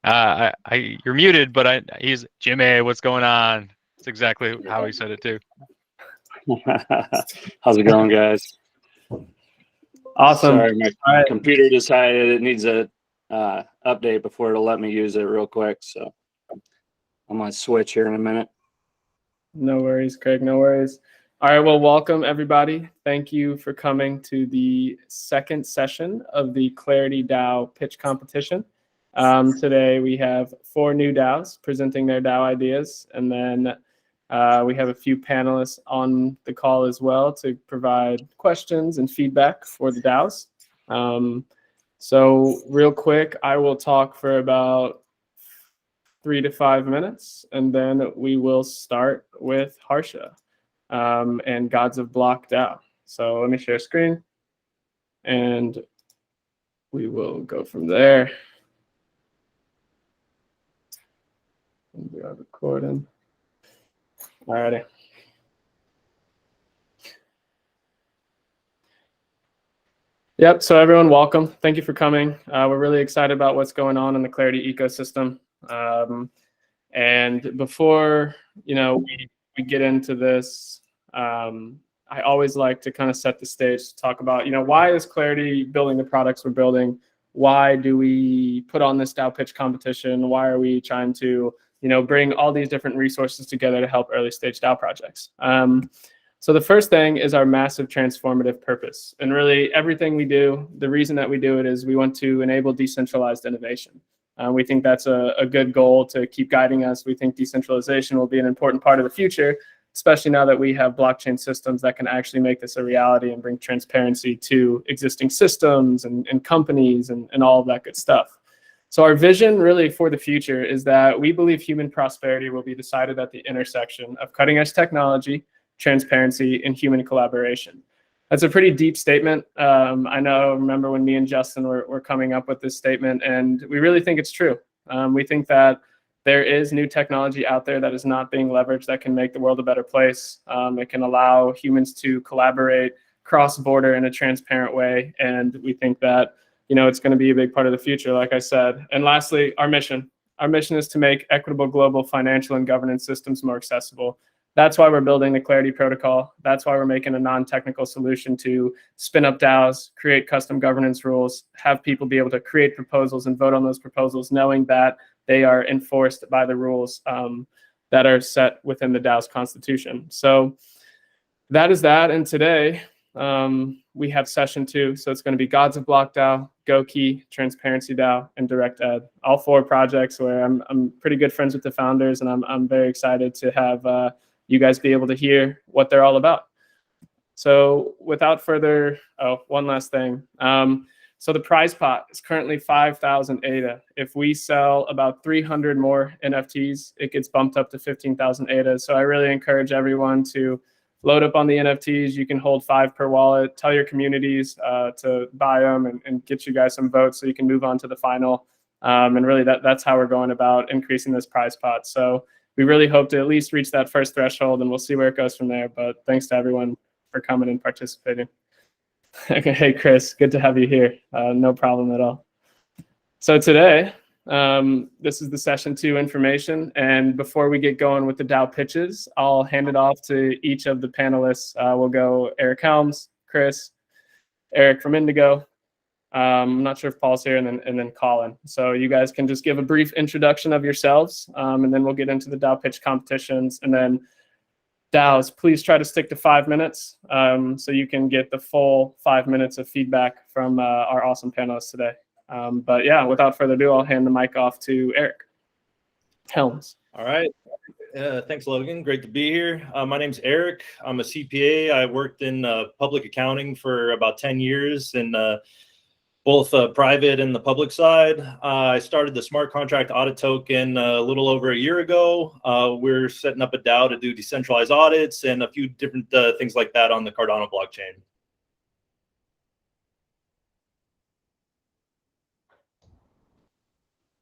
You're muted, but he's Jimmy. What's going on? It's exactly how he said it too. How's it going, guys? Awesome. Sorry, my computer decided it needs a update before it'll let me use it real quick. So I'm gonna switch here in a minute. No worries, Craig. No worries. All right. Well, welcome everybody. Thank you for coming to the second session of the Clarity DAO pitch competition. Today we have 4 new DAOs presenting their DAO ideas, and then we have a few panelists on the call as well to provide questions and feedback for the DAOs. So real quick, I will talk for about 3 to 5 minutes, and then we will start with Harsha and Gods of Block DAO. So let me share screen, and we will go from there. We are recording. Alrighty. Yep, so everyone, welcome. Thank you for coming. We're really excited about what's going on in the Clarity ecosystem. And before, we get into this, I always like to kind of set the stage to talk about, why is Clarity building the products we're building? Why do we put on this DAO pitch competition? Why are we trying to bring all these different resources together to help early stage DAO projects? So the first thing is our massive transformative purpose. And really everything we do, the reason that we do it is we want to enable decentralized innovation. We think that's a good goal to keep guiding us. We think decentralization will be an important part of the future, especially now that we have blockchain systems that can actually make this a reality and bring transparency to existing systems and companies and all of that good stuff. So our vision really for the future is that we believe human prosperity will be decided at the intersection of cutting edge technology, transparency, and human collaboration. That's a pretty deep statement. Remember when me and Justin were coming up with this statement, and we really think it's true. We think that there is new technology out there that is not being leveraged that can make the world a better place. It can allow humans to collaborate cross-border in a transparent way, and we think that it's going to be a big part of the future, like I said. And lastly, our mission. Our mission is to make equitable global financial and governance systems more accessible. That's why we're building the Clarity Protocol. That's why we're making a non-technical solution to spin up DAOs, create custom governance rules, have people be able to create proposals and vote on those proposals, knowing that they are enforced by the rules that are set within the DAO's constitution. So that is that. And today, we have session 2. So it's going to be Gods of Block DAO, GoKey, Transparency DAO, and Direct Ed. All 4 projects where I'm pretty good friends with the founders, and I'm very excited to have you guys be able to hear what they're all about. So without further, one last thing. So the prize pot is currently 5,000 ADA. If we sell about 300 more NFTs, it gets bumped up to 15,000 ADA. So I really encourage everyone to load up on the NFTs. You can hold 5 per wallet. Tell your communities to buy them and get you guys some votes so you can move on to the final. And really that's how we're going about increasing this prize pot. So we really hope to at least reach that first threshold, and we'll see where it goes from there. But thanks to everyone for coming and participating. Okay, hey, Chris, good to have you here. No problem at all. So today, this is the session 2 information. And before we get going with the DAO pitches, I'll hand it off to each of the panelists. We'll go Eric Helms, Chris, Eric from Indigo. I'm not sure if Paul's here, and then Colin. So you guys can just give a brief introduction of yourselves, and then we'll get into the DAO pitch competitions. And then DAOs, please try to stick to 5 minutes so you can get the full 5 minutes of feedback from our awesome panelists today. But yeah, without further ado, I'll hand the mic off to Eric Helms. All right. Thanks, Logan. Great to be here. My name's Eric. I'm a CPA. I worked in public accounting for about 10 years in both private and the public side. I started the smart contract audit token a little over a year ago. We're setting up a DAO to do decentralized audits and a few different things like that on the Cardano blockchain.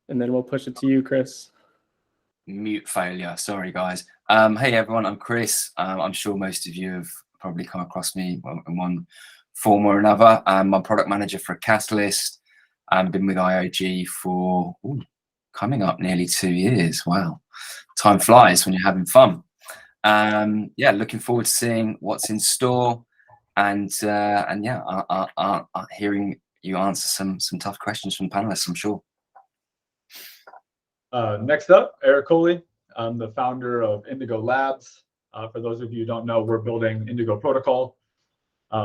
And then we'll push it to you, Chris. Mute failure. Sorry, guys. Hey, everyone. I'm Chris. I'm sure most of you have probably come across me in one form or another. I'm product manager for Catalyst. I've been with IOG for coming up nearly 2 years. Wow, time flies when you're having fun. Yeah, looking forward to seeing what's in store, and yeah, hearing you answer some tough questions from panelists, I'm sure. Next up, Eric Coley. I'm the founder of Indigo Labs. For those of you who don't know, we're building Indigo Protocol,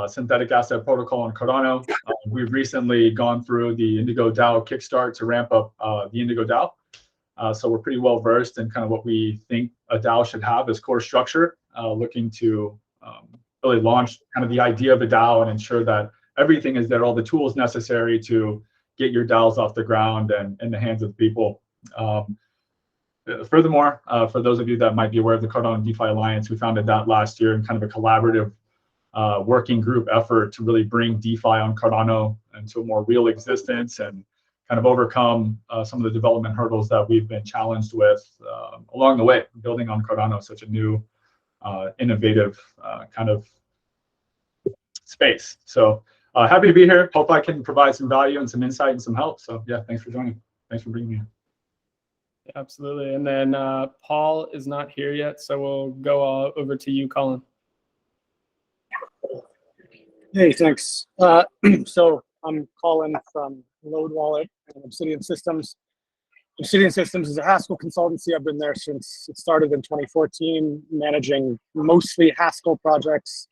synthetic asset protocol on Cardano. We've recently gone through the Indigo DAO Kickstart to ramp up the Indigo DAO. So we're pretty well versed in kind of what we think a DAO should have as core structure, looking to really launch kind of the idea of a DAO and ensure that everything is there, all the tools necessary to get your DAOs off the ground and in the hands of people. Furthermore, for those of you that might be aware of the Cardano DeFi Alliance, we founded that last year in kind of a collaborative working group effort to really bring DeFi on Cardano into a more real existence and kind of overcome some of the development hurdles that we've been challenged with along the way, building on Cardano, such a new, innovative kind of space. So happy to be here. Hope I can provide some value and some insight and some help. So yeah, thanks for joining. Thanks for bringing me in. Absolutely. And then Paul is not here yet, so we'll go over to you, Colin. Hey, thanks. So I'm Colin from Load Wallet and Obsidian Systems. Obsidian Systems is a Haskell consultancy. I've been there since it started in 2014, managing mostly Haskell projects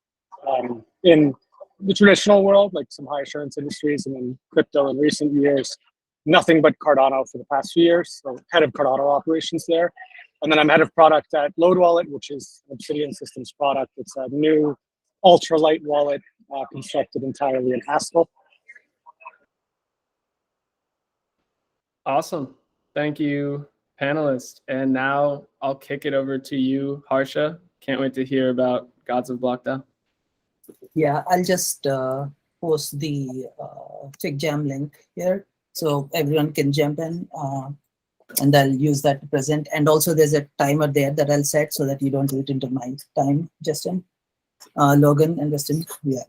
in the traditional world, like some high assurance industries, and then crypto in recent years. Nothing but Cardano for the past few years, so head of Cardano operations there. And then I'm head of product at Load Wallet, which is an Obsidian Systems product. It's a new ultralight wallet constructed entirely in Haskell. Awesome. Thank you, panelists. And now I'll kick it over to you, Harsha. Can't wait to hear about Gods of Block DAO. Yeah, I'll just post the FigJam link here, so everyone can jump in, and I'll use that to present. And also there's a timer there that I'll set so that you don't do it into my time, Justin, Logan, and Justin. Yeah.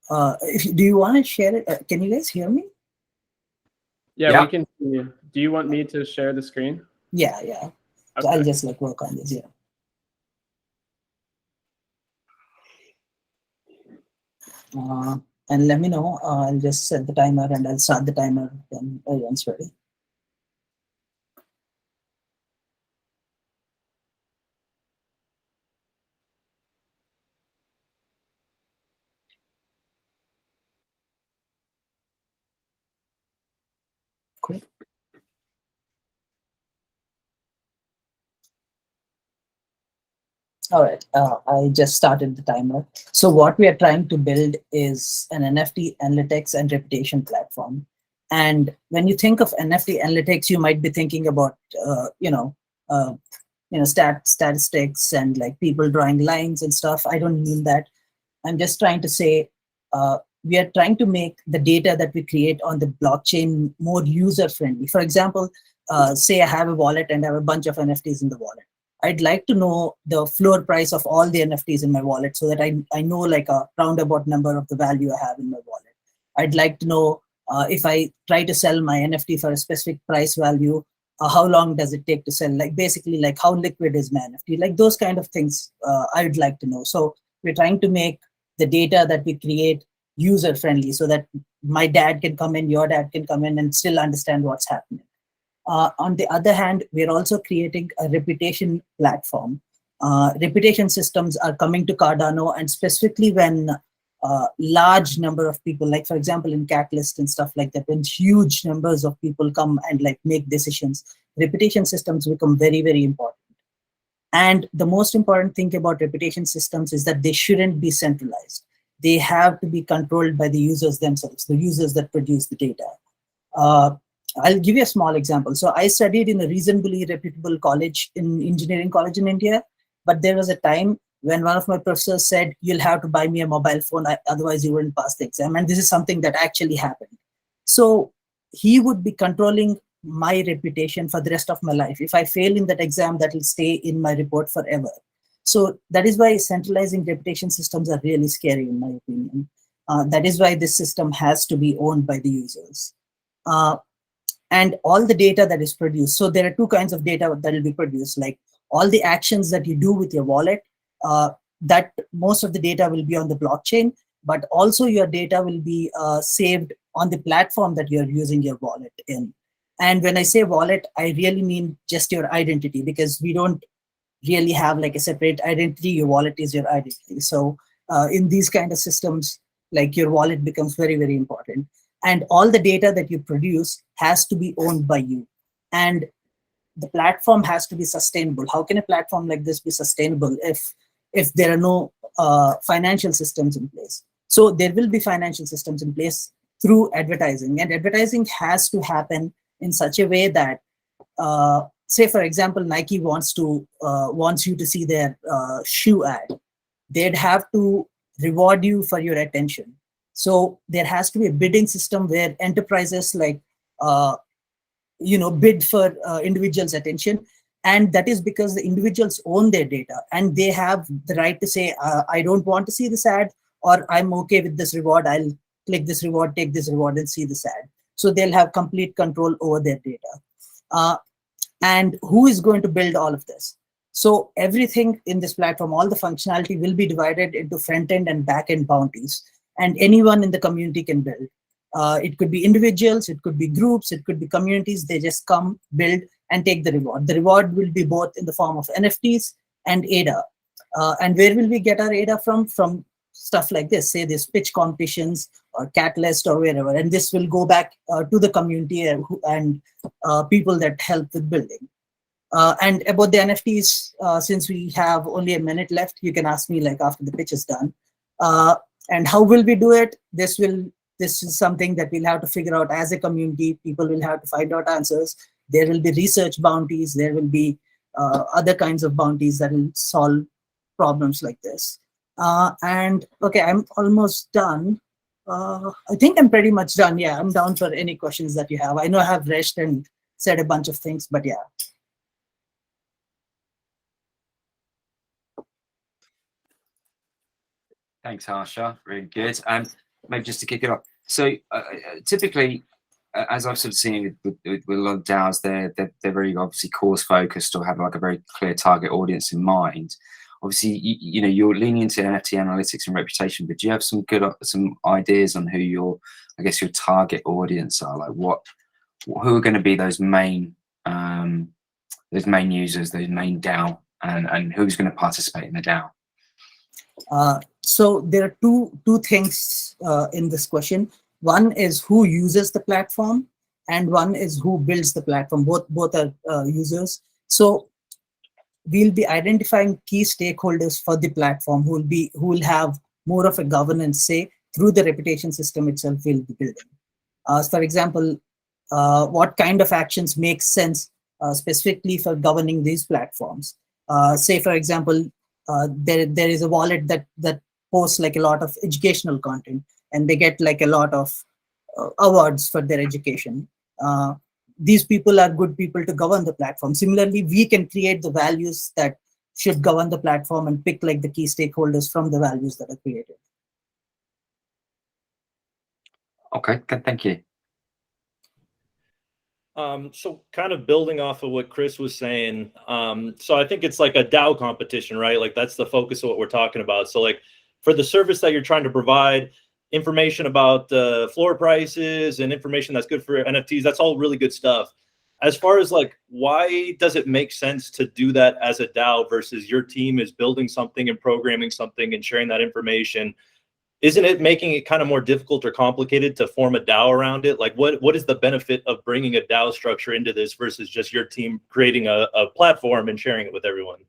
Do you want to share it? Can you guys hear me? Yeah, we can see you. Do you want me to share the screen? Yeah. Okay. So I'll just work on this, yeah. And let me know. I'll just set the timer and I'll start the timer when everyone's ready. Cool. All right, I just started the timer. So what we are trying to build is an NFT analytics and reputation platform. And when you think of NFT analytics, you might be thinking about, statistics and like people drawing lines and stuff. I don't mean that. I'm just trying to say, we are trying to make the data that we create on the blockchain more user-friendly. For example, say I have a wallet and I have a bunch of NFTs in the wallet. I'd like to know the floor price of all the NFTs in my wallet so that I know like a roundabout number of the value I have in my wallet. I'd like to know if I try to sell my NFT for a specific price value, how long does it take to sell? Like basically like how liquid is my NFT? Like those kind of things I'd like to know. So we're trying to make the data that we create user-friendly so that my dad can come in, your dad can come in and still understand what's happening. On the other hand, we're also creating a reputation platform. Reputation systems are coming to Cardano, and specifically when large number of people, like for example in Catalyst and stuff like that, when huge numbers of people come and like make decisions, reputation systems become very, very important. And the most important thing about reputation systems is that they shouldn't be centralized. They have to be controlled by the users themselves, the users that produce the data. I'll give you a small example. So I studied in a reasonably reputable college, in engineering college in India, but there was a time when one of my professors said, you'll have to buy me a mobile phone, otherwise you wouldn't pass the exam. And this is something that actually happened. So he would be controlling my reputation for the rest of my life. If I fail in that exam, that will stay in my report forever. So that is why centralizing reputation systems are really scary, in my opinion. That is why this system has to be owned by the users. and all the data that is produced. So there are two kinds of data that will be produced, like all the actions that you do with your wallet, that most of the data will be on the blockchain, but also your data will be saved on the platform that you're using your wallet in. And when I say wallet, I really mean just your identity, because we don't really have like a separate identity. Your wallet is your identity. So in these kind of systems, like your wallet becomes very, very important. And all the data that you produce has to be owned by you. And the platform has to be sustainable. How can a platform like this be sustainable if there are no financial systems in place? So there will be financial systems in place through advertising, and advertising has to happen in such a way that, say for example, Nike wants you to see their shoe ad. They'd have to reward you for your attention. So there has to be a bidding system where enterprises like bid for individuals' attention, and that is because the individuals own their data and they have the right to say, I don't want to see this ad, or I'm okay with this reward. I'll click this reward, take this reward, and see this ad. So they'll have complete control over their data. And who is going to build all of this? So everything in this platform, all the functionality will be divided into front-end and back-end bounties, and anyone in the community can build. It could be individuals, it could be groups, it could be communities. They just come, build, and take the reward. The reward will be both in the form of NFTs and ADA. And where will we get our ADA from? From stuff like this, say these pitch competitions or Catalyst or wherever. And this will go back to the community and people that help with building. And about the NFTs, since we have only a minute left, you can ask me like after the pitch is done. And how will we do it? This is something that we'll have to figure out as a community. People will have to find out answers. There will be research bounties. There will be other kinds of bounties that will solve problems like this. And okay, I'm almost done. I think I'm pretty much done. Yeah, I'm down for any questions that you have. I know I have rushed and said a bunch of things, but yeah. Thanks, Harsha. Really good. And maybe just to kick it off. So typically, as I've sort of seen with a lot of DAOs, they're very obviously cause focused or have like a very clear target audience in mind. Obviously, you're leaning into NFT analytics and reputation, but do you have some ideas on who your target audience are? Like who are going to be those main users, those main DAO, and who's going to participate in the DAO? So there are two things in this question. One is who uses the platform, and one is who builds the platform. Both are users. So we'll be identifying key stakeholders for the platform who will have more of a governance say through the reputation system itself we'll be building. For example, what kind of actions make sense specifically for governing these platforms? Say, for example, there is a wallet that posts like a lot of educational content, and they get like a lot of awards for their education. These people are good people to govern the platform. Similarly, we can create the values that should govern the platform and pick like the key stakeholders from the values that are created. Okay, good, thank you. So kind of building off of what Chris was saying, so I think it's like a DAO competition, right? Like that's the focus of what we're talking about. So like for the service that you're trying to provide, information about floor prices and information that's good for NFTs, that's all really good stuff. As far as like, why does it make sense to do that as a DAO versus your team is building something and programming something and sharing that information? Isn't it making it kind of more difficult or complicated to form a DAO around it? Like what is the benefit of bringing a DAO structure into this versus just your team creating a platform and sharing it with everyone?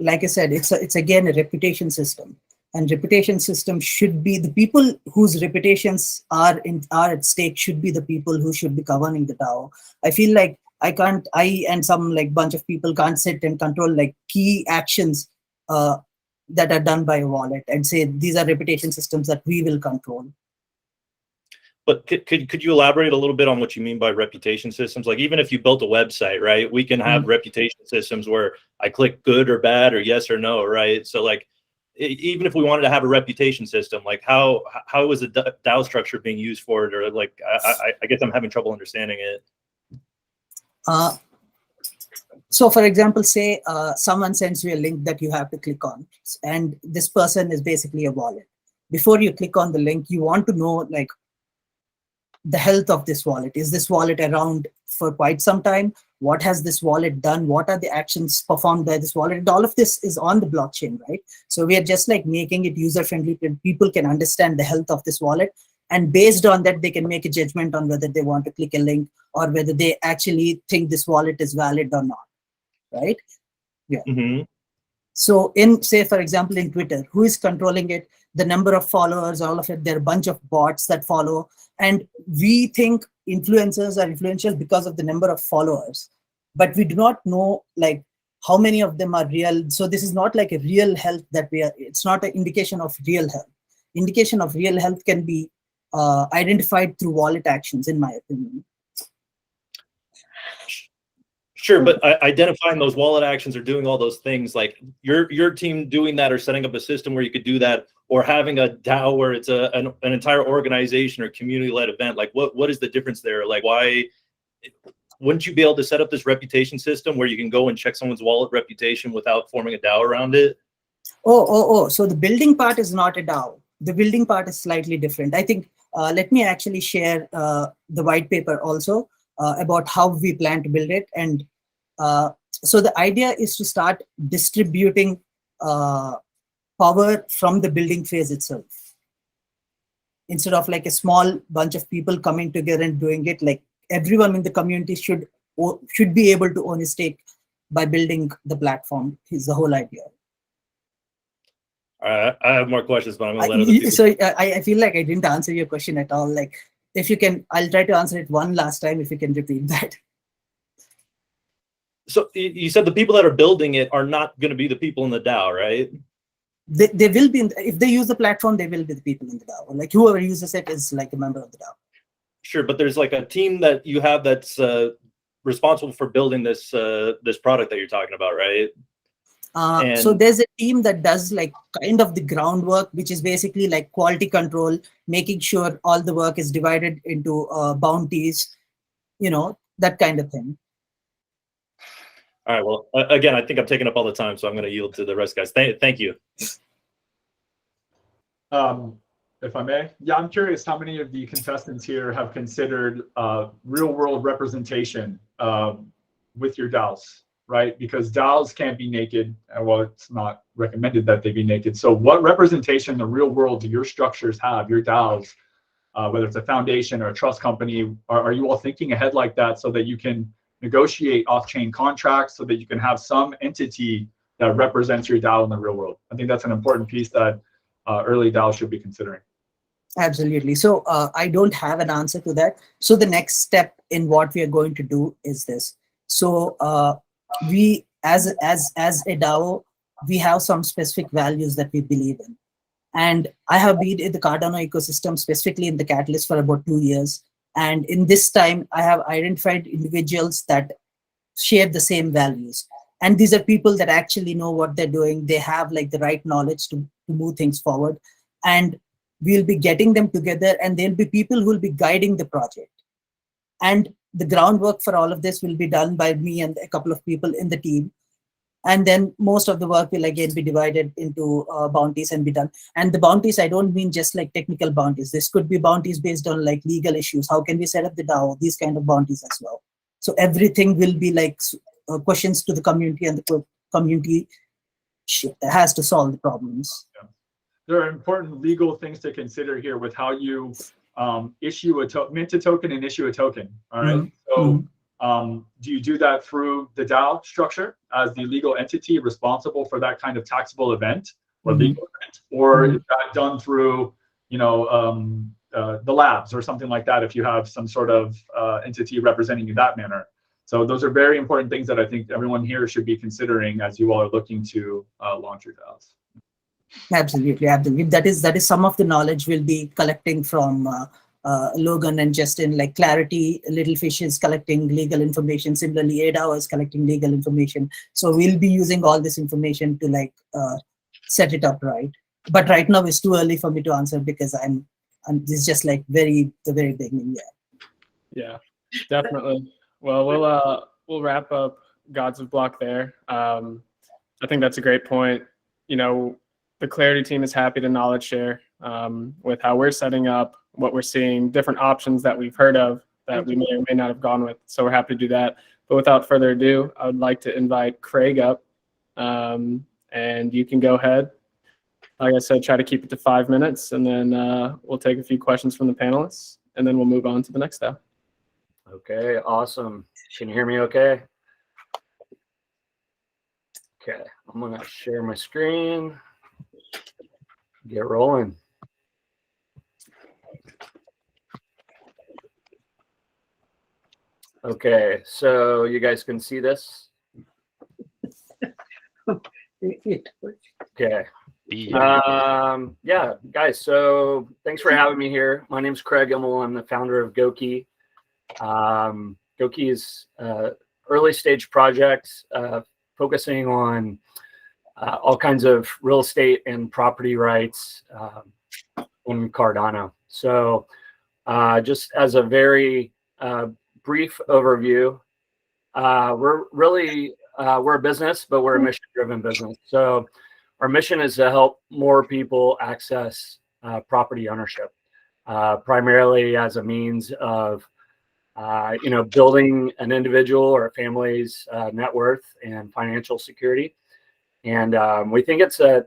Like I said, it's again a reputation system. And reputation system should be the people whose reputations are at stake should be the people who should be governing the DAO. I feel like I and some like bunch of people can't sit and control like key actions that are done by a wallet and say these are reputation systems that we will control. But could you elaborate a little bit on what you mean by reputation systems? Like even if you built a website, right, we can have reputation systems where I click good or bad or yes or no, right? So like, even if we wanted to have a reputation system, like how is the DAO structure being used for it? Or like, I guess I'm having trouble understanding it. So for example, say someone sends you a link that you have to click on, and this person is basically a wallet. Before you click on the link, you want to know like the health of this wallet. Is this wallet around for quite some time? What has this wallet done? What are the actions performed by this wallet? And all of this is on the blockchain, right? So we are just like making it user-friendly so people can understand the health of this wallet. And based on that, they can make a judgment on whether they want to click a link or whether they actually think this wallet is valid or not, right? Yeah. Mm-hmm. So in, say, for example, in Twitter, who is controlling it? The number of followers, all of it, there are a bunch of bots that follow. And we think influencers are influential because of the number of followers, but we do not know like how many of them are real. So this is not like a real health that we are, it's not an indication of real health. Indication of real health can be identified through wallet actions, in my opinion. Sure, but identifying those wallet actions or doing all those things, like your team doing that or setting up a system where you could do that, or having a DAO where it's an entire organization or community-led event, like what is the difference there? Like, why wouldn't you be able to set up this reputation system where you can go and check someone's wallet reputation without forming a DAO around it? So the building part is not a DAO. The building part is slightly different. I think, let me actually share the white paper also about how we plan to build it. And so the idea is to start distributing power from the building phase itself. Instead of like a small bunch of people coming together and doing it, like everyone in the community should be able to own a stake by building the platform is the whole idea. I have more questions, but I'm gonna let other people. So I feel like I didn't answer your question at all. Like, if you can, I'll try to answer it one last time if you can repeat that. So you said the people that are building it are not going to be the people in the DAO, right? They will be, if they use the platform, they will be the people in the DAO. Like whoever uses it is like a member of the DAO. Sure, but there's like a team that you have that's responsible for building this this product that you're talking about, right? So there's a team that does like kind of the groundwork, which is basically like quality control, making sure all the work is divided into bounties, you know, that kind of thing. All right. Well, again, I think I'm taking up all the time, so I'm going to yield to the rest, guys. Thank you. If I may, yeah, I'm curious how many of the contestants here have considered real-world representation with your DAOs, right? Because DAOs can't be naked, and well, it's not recommended that they be naked. So what representation in the real world do your structures have, your DAOs, whether it's a foundation or a trust company? Are you all thinking ahead like that so that you can negotiate off-chain contracts, so that you can have some entity that represents your DAO in the real world? I think that's an important piece that early DAOs should be considering. Absolutely. So I don't have an answer to that. So the next step in what we are going to do is this. So we, as a DAO, we have some specific values that we believe in. And I have been in the Cardano ecosystem, specifically in the Catalyst, for about 2 years. And in this time, I have identified individuals that share the same values. And these are people that actually know what they're doing. They have like the right knowledge to move things forward. And we'll be getting them together, and there'll be people who will be guiding the project. And the groundwork for all of this will be done by me and a couple of people in the team. And then most of the work will again be divided into bounties and be done. And the bounties, I don't mean just like technical bounties. This could be bounties based on like legal issues. How can we set up the DAO? These kind of bounties as well. So everything will be like questions to the community, and the community has to solve the problems. Yeah. There are important legal things to consider here with how you issue a mint a token and issue a token. All right. Mm-hmm. So do you do that through the DAO structure as the legal entity responsible for that kind of taxable event or legal event, or is that done through, you know, the labs or something like that, if you have some sort of entity representing you that manner? So those are very important things that I think everyone here should be considering as you all are looking to launch your DAOs. Absolutely, absolutely. That is some of the knowledge we'll be collecting from Logan and Justin. Like Clarity, Little Fish is collecting legal information. Similarly, DAO is collecting legal information. So we'll be using all this information to like set it up right. But right now it's too early for me to answer because this is just like the very beginning. Yeah, definitely. Well, we'll wrap up Gods of Block there. I think that's a great point. You know, the Clarity team is happy to knowledge share with how we're setting up, what we're seeing, different options that we've heard of that we may or may not have gone with. So we're happy to do that. But without further ado, I would like to invite Craig up, and you can go ahead. Like I said, try to keep it to 5 minutes, and then we'll take a few questions from the panelists, and then we'll move on to the next step. Okay, awesome. Can you hear me okay? Okay, I'm gonna share my screen, get rolling. Okay, so you guys can see this? Okay. Yeah, guys, so thanks for having me here. My name's Craig Immel. I'm the founder of Goki. Goki is early stage project focusing on all kinds of real estate and property rights in Cardano. So just as a very brief overview, we're a business, but we're a mission-driven business. So our mission is to help more people access property ownership, primarily as a means of building an individual or a family's net worth and financial security. And we think it's a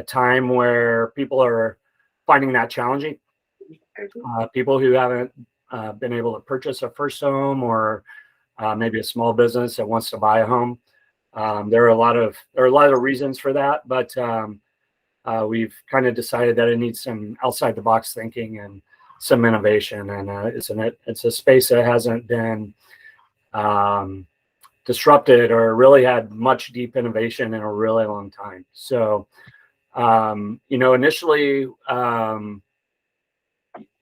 time where people are finding that challenging. People who haven't been able to purchase a first home, or maybe a small business that wants to buy a home. There are a lot of reasons for that, but we've kind of decided that it needs some outside the box thinking and some innovation, and it's a space that hasn't been disrupted or really had much deep innovation in a really long time. So, initially,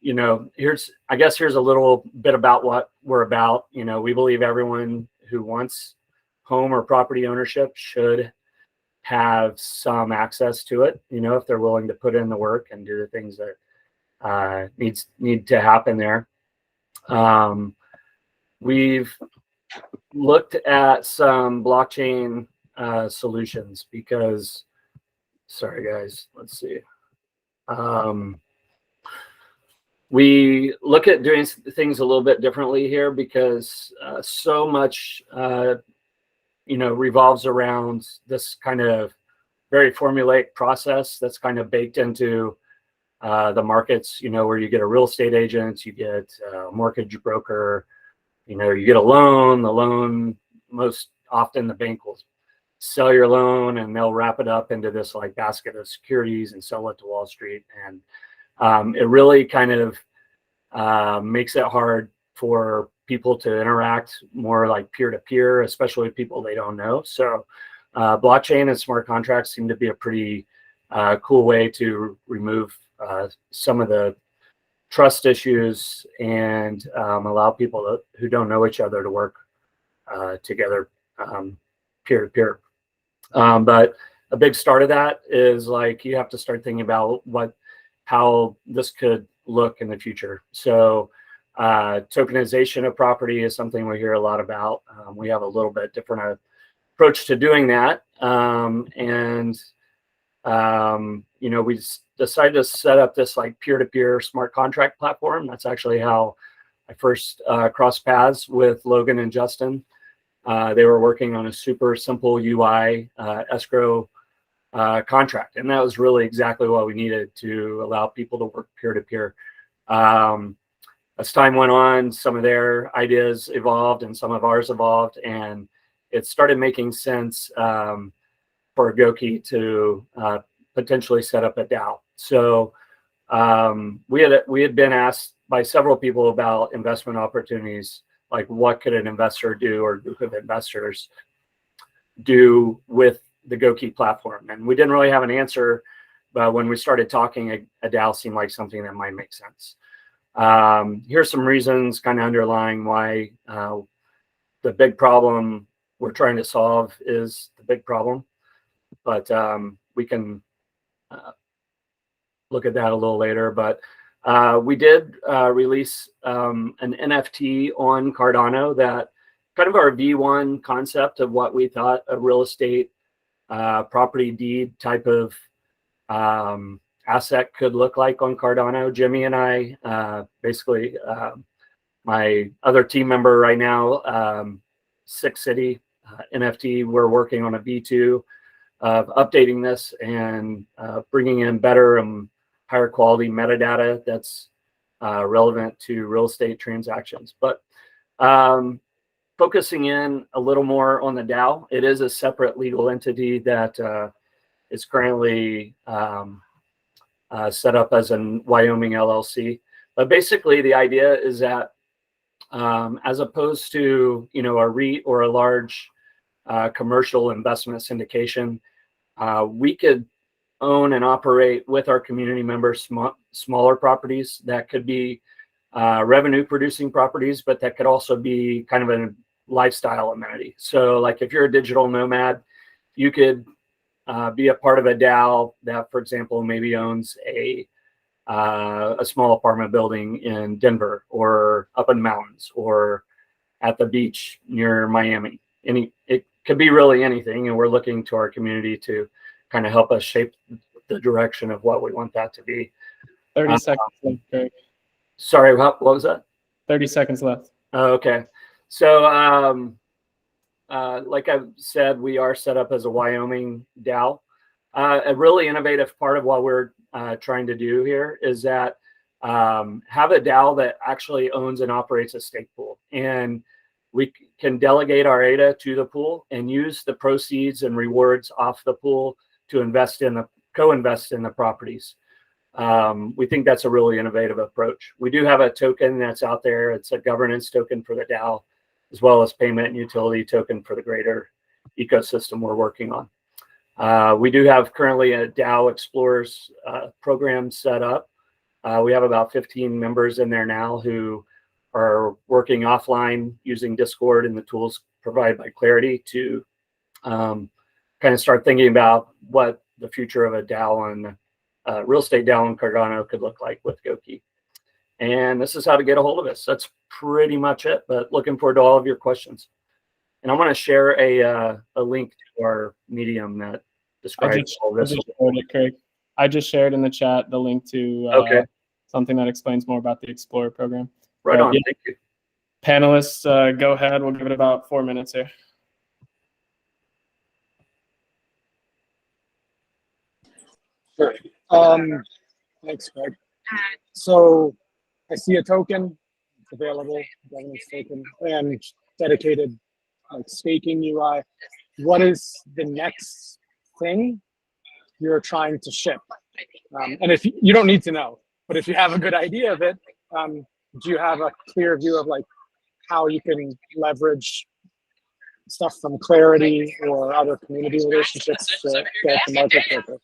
here's a little bit about what we're about. We believe everyone who wants home or property ownership should have some access to it, if they're willing to put in the work and do the things that need to happen there. We've looked at some blockchain solutions because, sorry guys, let's see. We look at doing things a little bit differently here because so much, revolves around this kind of very formulaic process that's kind of baked into the markets, where you get a real estate agent, you get a mortgage broker, you get a loan. The loan, most often the bank will sell your loan and they'll wrap it up into this like basket of securities and sell it to Wall Street. And it really kind of makes it hard for people to interact more like peer-to-peer, especially with people they don't know. So blockchain and smart contracts seem to be a pretty cool way to remove some of the trust issues and allow people who don't know each other to work together peer-to-peer. But a big start of that is like you have to start thinking about how this could look in the future. So tokenization of property is something we hear a lot about. We have a little bit different approach to doing that. We decided to set up this like peer-to-peer smart contract platform. That's actually how I first crossed paths with Logan and Justin. They were working on a super simple UI escrow contract, and that was really exactly what we needed to allow people to work peer-to-peer. As time went on, some of their ideas evolved and some of ours evolved, and it started making sense for Goki to potentially set up a DAO. So we had been asked by several people about investment opportunities, like what could an investor do or group of investors do with the Goki platform, and we didn't really have an answer. But when we started talking, a DAO seemed like something that might make sense. Here's some reasons kind of underlying why the big problem we're trying to solve is the big problem. but we can look at that a little later. But we did release an NFT on Cardano that kind of our V1 concept of what we thought a real estate property deed type of asset could look like on Cardano. Jimmy and I, basically my other team member right now, Six City NFT, we're working on a V2 of updating this and bringing in better and higher quality metadata that's relevant to real estate transactions. But focusing in a little more on the DAO, it is a separate legal entity that is currently set up as a Wyoming LLC. But basically, the idea is that as opposed to a REIT or a large commercial investment syndication, we could own and operate with our community members smaller properties that could be revenue producing properties, but that could also be kind of a lifestyle amenity. So like if you're a digital nomad, you could be a part of a DAO that, for example, maybe owns a small apartment building in Denver or up in the mountains or at the beach near Miami. It could be really anything, and we're looking to our community to kind of help us shape the direction of what we want that to be. 30 seconds left, Greg. Sorry, what was that? 30 seconds left. Okay. So like I said, we are set up as a Wyoming DAO. A really innovative part of what we're trying to do here is that have a DAO that actually owns and operates a stake pool. And we can delegate our ADA to the pool and use the proceeds and rewards off the pool to co-invest in the properties. We think that's a really innovative approach. We do have a token that's out there. It's a governance token for the DAO, as well as payment and utility token for the greater ecosystem we're working on. We do have currently a DAO Explorers program set up. We have about 15 members in there now who are working offline using Discord and the tools provided by Clarity to kind of start thinking about what the future of a DAO and real estate DAO in Cardano could look like with Goki. And this is how to get a hold of us. That's pretty much it, but looking forward to all of your questions. And I'm going to share a link to our Medium that describes all this. I just shared in the chat the link to something that explains more about the Explorer program. Right on. Yeah. Thank you. Panelists, go ahead. We'll give it about 4 minutes here. Sure. Thanks, Greg. So I see a token, it's available, governance token, and dedicated like staking UI. What is the next thing you're trying to ship? And if you don't need to know, but if you have a good idea of it, do you have a clear view of like how you can leverage stuff from Clarity or other community relationships to get to market quicker?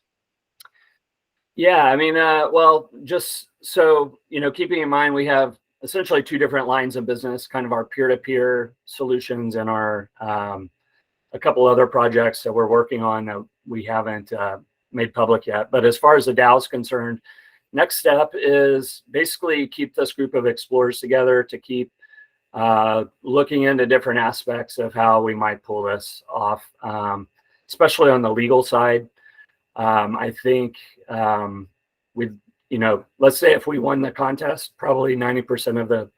Yeah, I mean, well, just so, keeping in mind, we have essentially two different lines of business, kind of our peer-to-peer solutions and our a couple other projects that we're working on that we haven't made public yet. But as far as the DAO is concerned, next step is basically keep this group of explorers together to keep looking into different aspects of how we might pull this off, especially on the legal side. I think with, let's say if we won the contest, probably 90% of the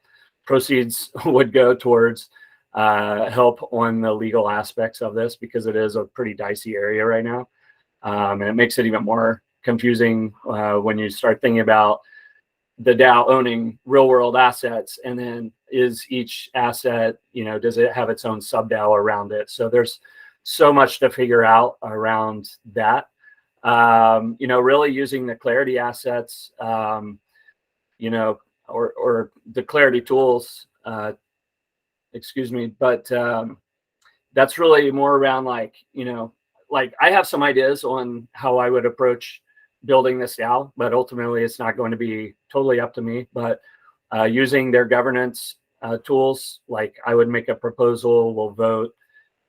proceeds would go towards help on the legal aspects of this, because it is a pretty dicey area right now. And it makes it even more confusing when you start thinking about the DAO owning real world assets, and then is each asset, does it have its own sub DAO around it? So there's so much to figure out around that. Really using the Clarity assets, or the Clarity tools, excuse me, but that's really more around like I have some ideas on how I would approach building this DAO, but ultimately it's not going to be totally up to me. But using their governance tools, like I would make a proposal, we'll vote,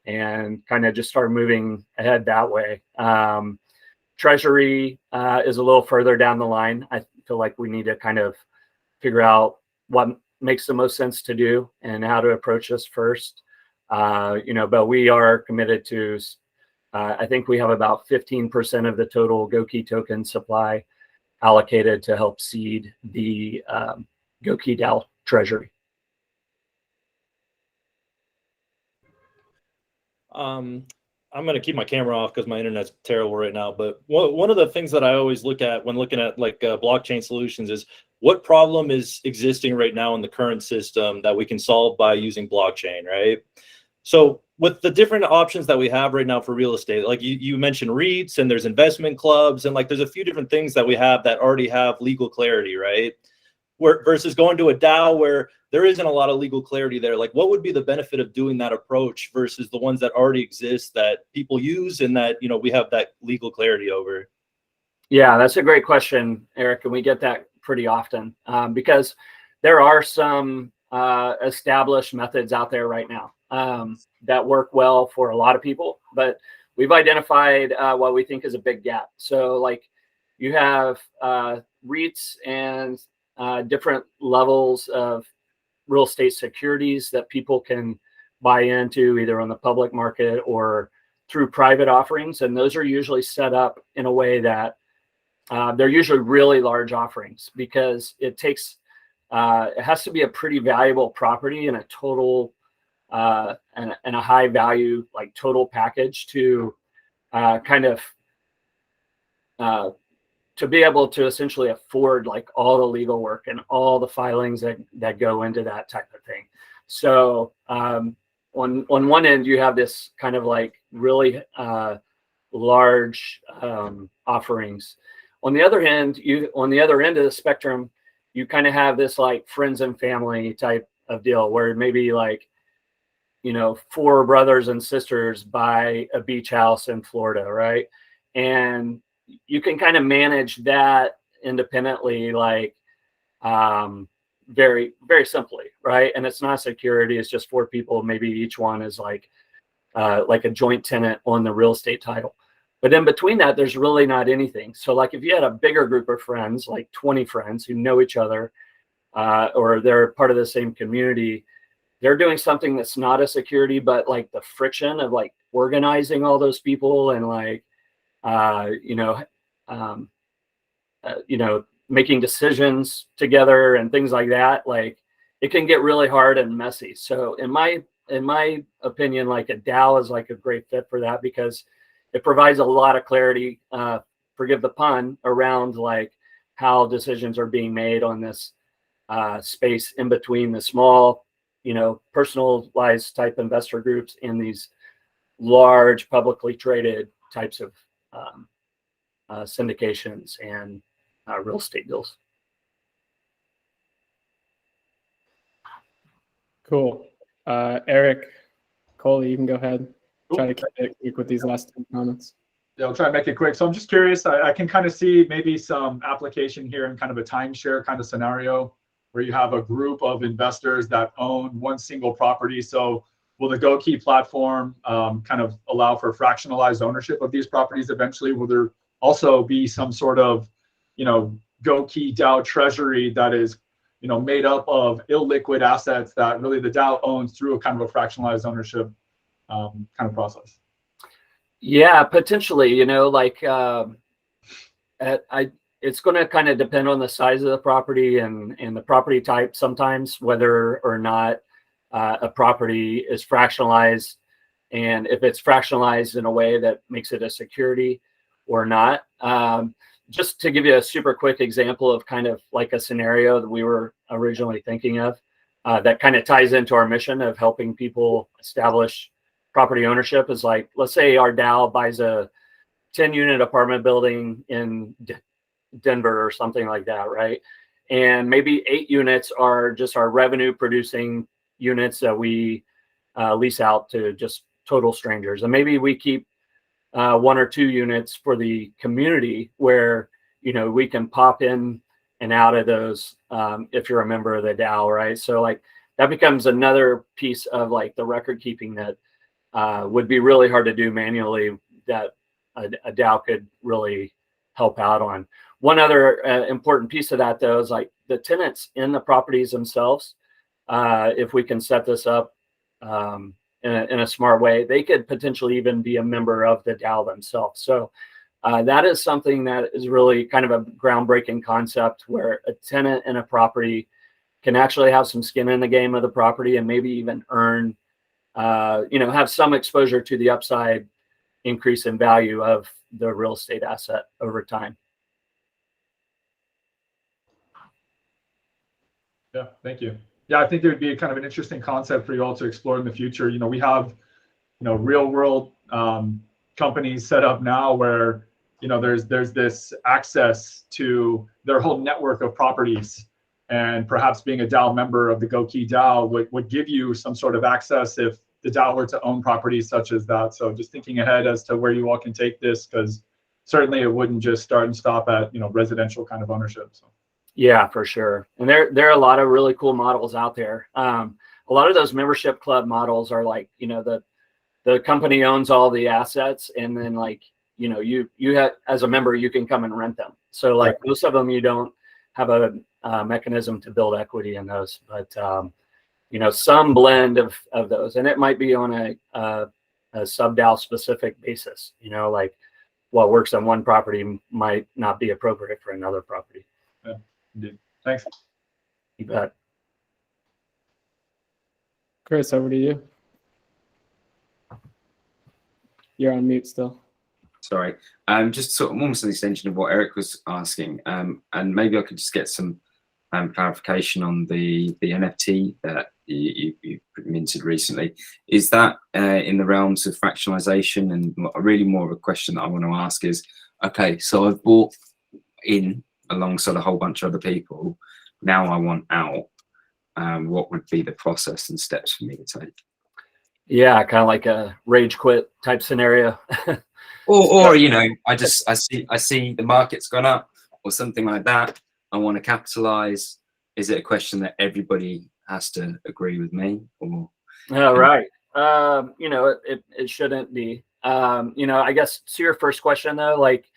and kind of just start moving ahead that way. Treasury is a little further down the line. I feel like we need to kind of figure out what makes the most sense to do and how to approach this first. But we are committed to, I think we have about 15% of the total Goki token supply allocated to help seed the Goki DAO treasury. I'm going to keep my camera off because my internet's terrible right now. But one of the things that I always look at when looking at like blockchain solutions is what problem is existing right now in the current system that we can solve by using blockchain, right? So with the different options that we have right now for real estate, like you mentioned REITs and there's investment clubs and like there's a few different things that we have that already have legal clarity, right? Versus going to a DAO where there isn't a lot of legal clarity there. Like what would be the benefit of doing that approach versus the ones that already exist that people use and that, we have that legal clarity over? Yeah, that's a great question, Eric. And we get that pretty often because there are some established methods out there right now that work well for a lot of people, but we've identified what we think is a big gap. So like you have REITs and different levels of real estate securities that people can buy into either on the public market or through private offerings. And those are usually set up in a way that they're usually really large offerings because it takes, it has to be a pretty valuable property and a total and a high value, like total package to to be able to essentially afford like all the legal work and all the filings that go into that type of thing. So on one end, you have this kind of like really large offerings. On the other hand, on the other end of the spectrum, you kind of have this like friends and family type of deal where maybe like, 4 brothers and sisters buy a beach house in Florida, right? And you can kind of manage that independently, like very, very simply, right? And it's not security, it's just 4 people. Maybe each one is like a joint tenant on the real estate title. But in between that, there's really not anything. So like if you had a bigger group of friends, like 20 friends who know each other, or they're part of the same community, they're doing something that's not a security, but like the friction of like organizing all those people and like, making decisions together and things like that, like it can get really hard and messy. So in my opinion, like a DAO is like a great fit for that because it provides a lot of clarity, forgive the pun, around like how decisions are being made on this space in between the small, personalized type investor groups and these large publicly traded types of syndications and real estate deals. Cool. Eric, Coley, you can go ahead. Try to keep it quick with these last 10 comments. Yeah, I'll try to make it quick. So I'm just curious, I can kind of see maybe some application here in kind of a timeshare kind of scenario where you have a group of investors that own one single property. So will the Goki platform kind of allow for fractionalized ownership of these properties eventually? Will there also be some sort of, Goki DAO treasury that is, made up of illiquid assets that really the DAO owns through a kind of a fractionalized ownership kind of process? Yeah, potentially, it's going to kind of depend on the size of the property and the property type sometimes, whether or not a property is fractionalized, and if it's fractionalized in a way that makes it a security or not. Just to give you a super quick example of kind of like a scenario that we were originally thinking of that kind of ties into our mission of helping people establish property ownership is like, let's say our DAO buys a 10-unit apartment building in Denver or something like that, right? And maybe 8 units are just our revenue producing units that we lease out to just total strangers. And maybe we keep 1 or 2 units for the community where, we can pop in and out of those if you're a member of the DAO, right? So like that becomes another piece of like the record keeping that would be really hard to do manually that a DAO could really help out on. One other important piece of that, though, is like the tenants in the properties themselves. If we can set this up in a smart way, they could potentially even be a member of the DAO themselves. So that is something that is really kind of a groundbreaking concept, where a tenant in a property can actually have some skin in the game of the property and maybe even earn, have some exposure to the upside increase in value of the real estate asset over time. Yeah, thank you. Yeah, I think it would be kind of an interesting concept for you all to explore in the future. We have, real world companies set up now where, there's this access to their whole network of properties, and perhaps being a DAO member of the GoKey DAO would give you some sort of access if the DAO were to own properties such as that. So just thinking ahead as to where you all can take this, because certainly it wouldn't just start and stop at, residential kind of ownership. So. Yeah, for sure. And there are a lot of really cool models out there. A lot of those membership club models are like, the company owns all the assets, and then like, you have, as a member, you can come and rent them. So like most of them, you don't have a mechanism to build equity in those, but some blend of those, and it might be on a sub DAO specific basis. Like what works on one property might not be appropriate for another property. Yeah, indeed. Thanks. You bet. Chris, over to you. You're on mute still. Sorry. Just sort of almost an extension of what Eric was asking, and maybe I could just get some clarification on the NFT that you minted recently. Is that in the realms of fractionalization? And really more of a question that I want to ask is, okay, so I've bought in alongside a whole bunch of other people. Now I want out. What would be the process and steps for me to take? Yeah, kind of like a rage quit type scenario. or I see the market's gone up or something like that. I want to capitalize. Is it a question that everybody has to agree with me, or? Right. It shouldn't be. I guess to your first question though, like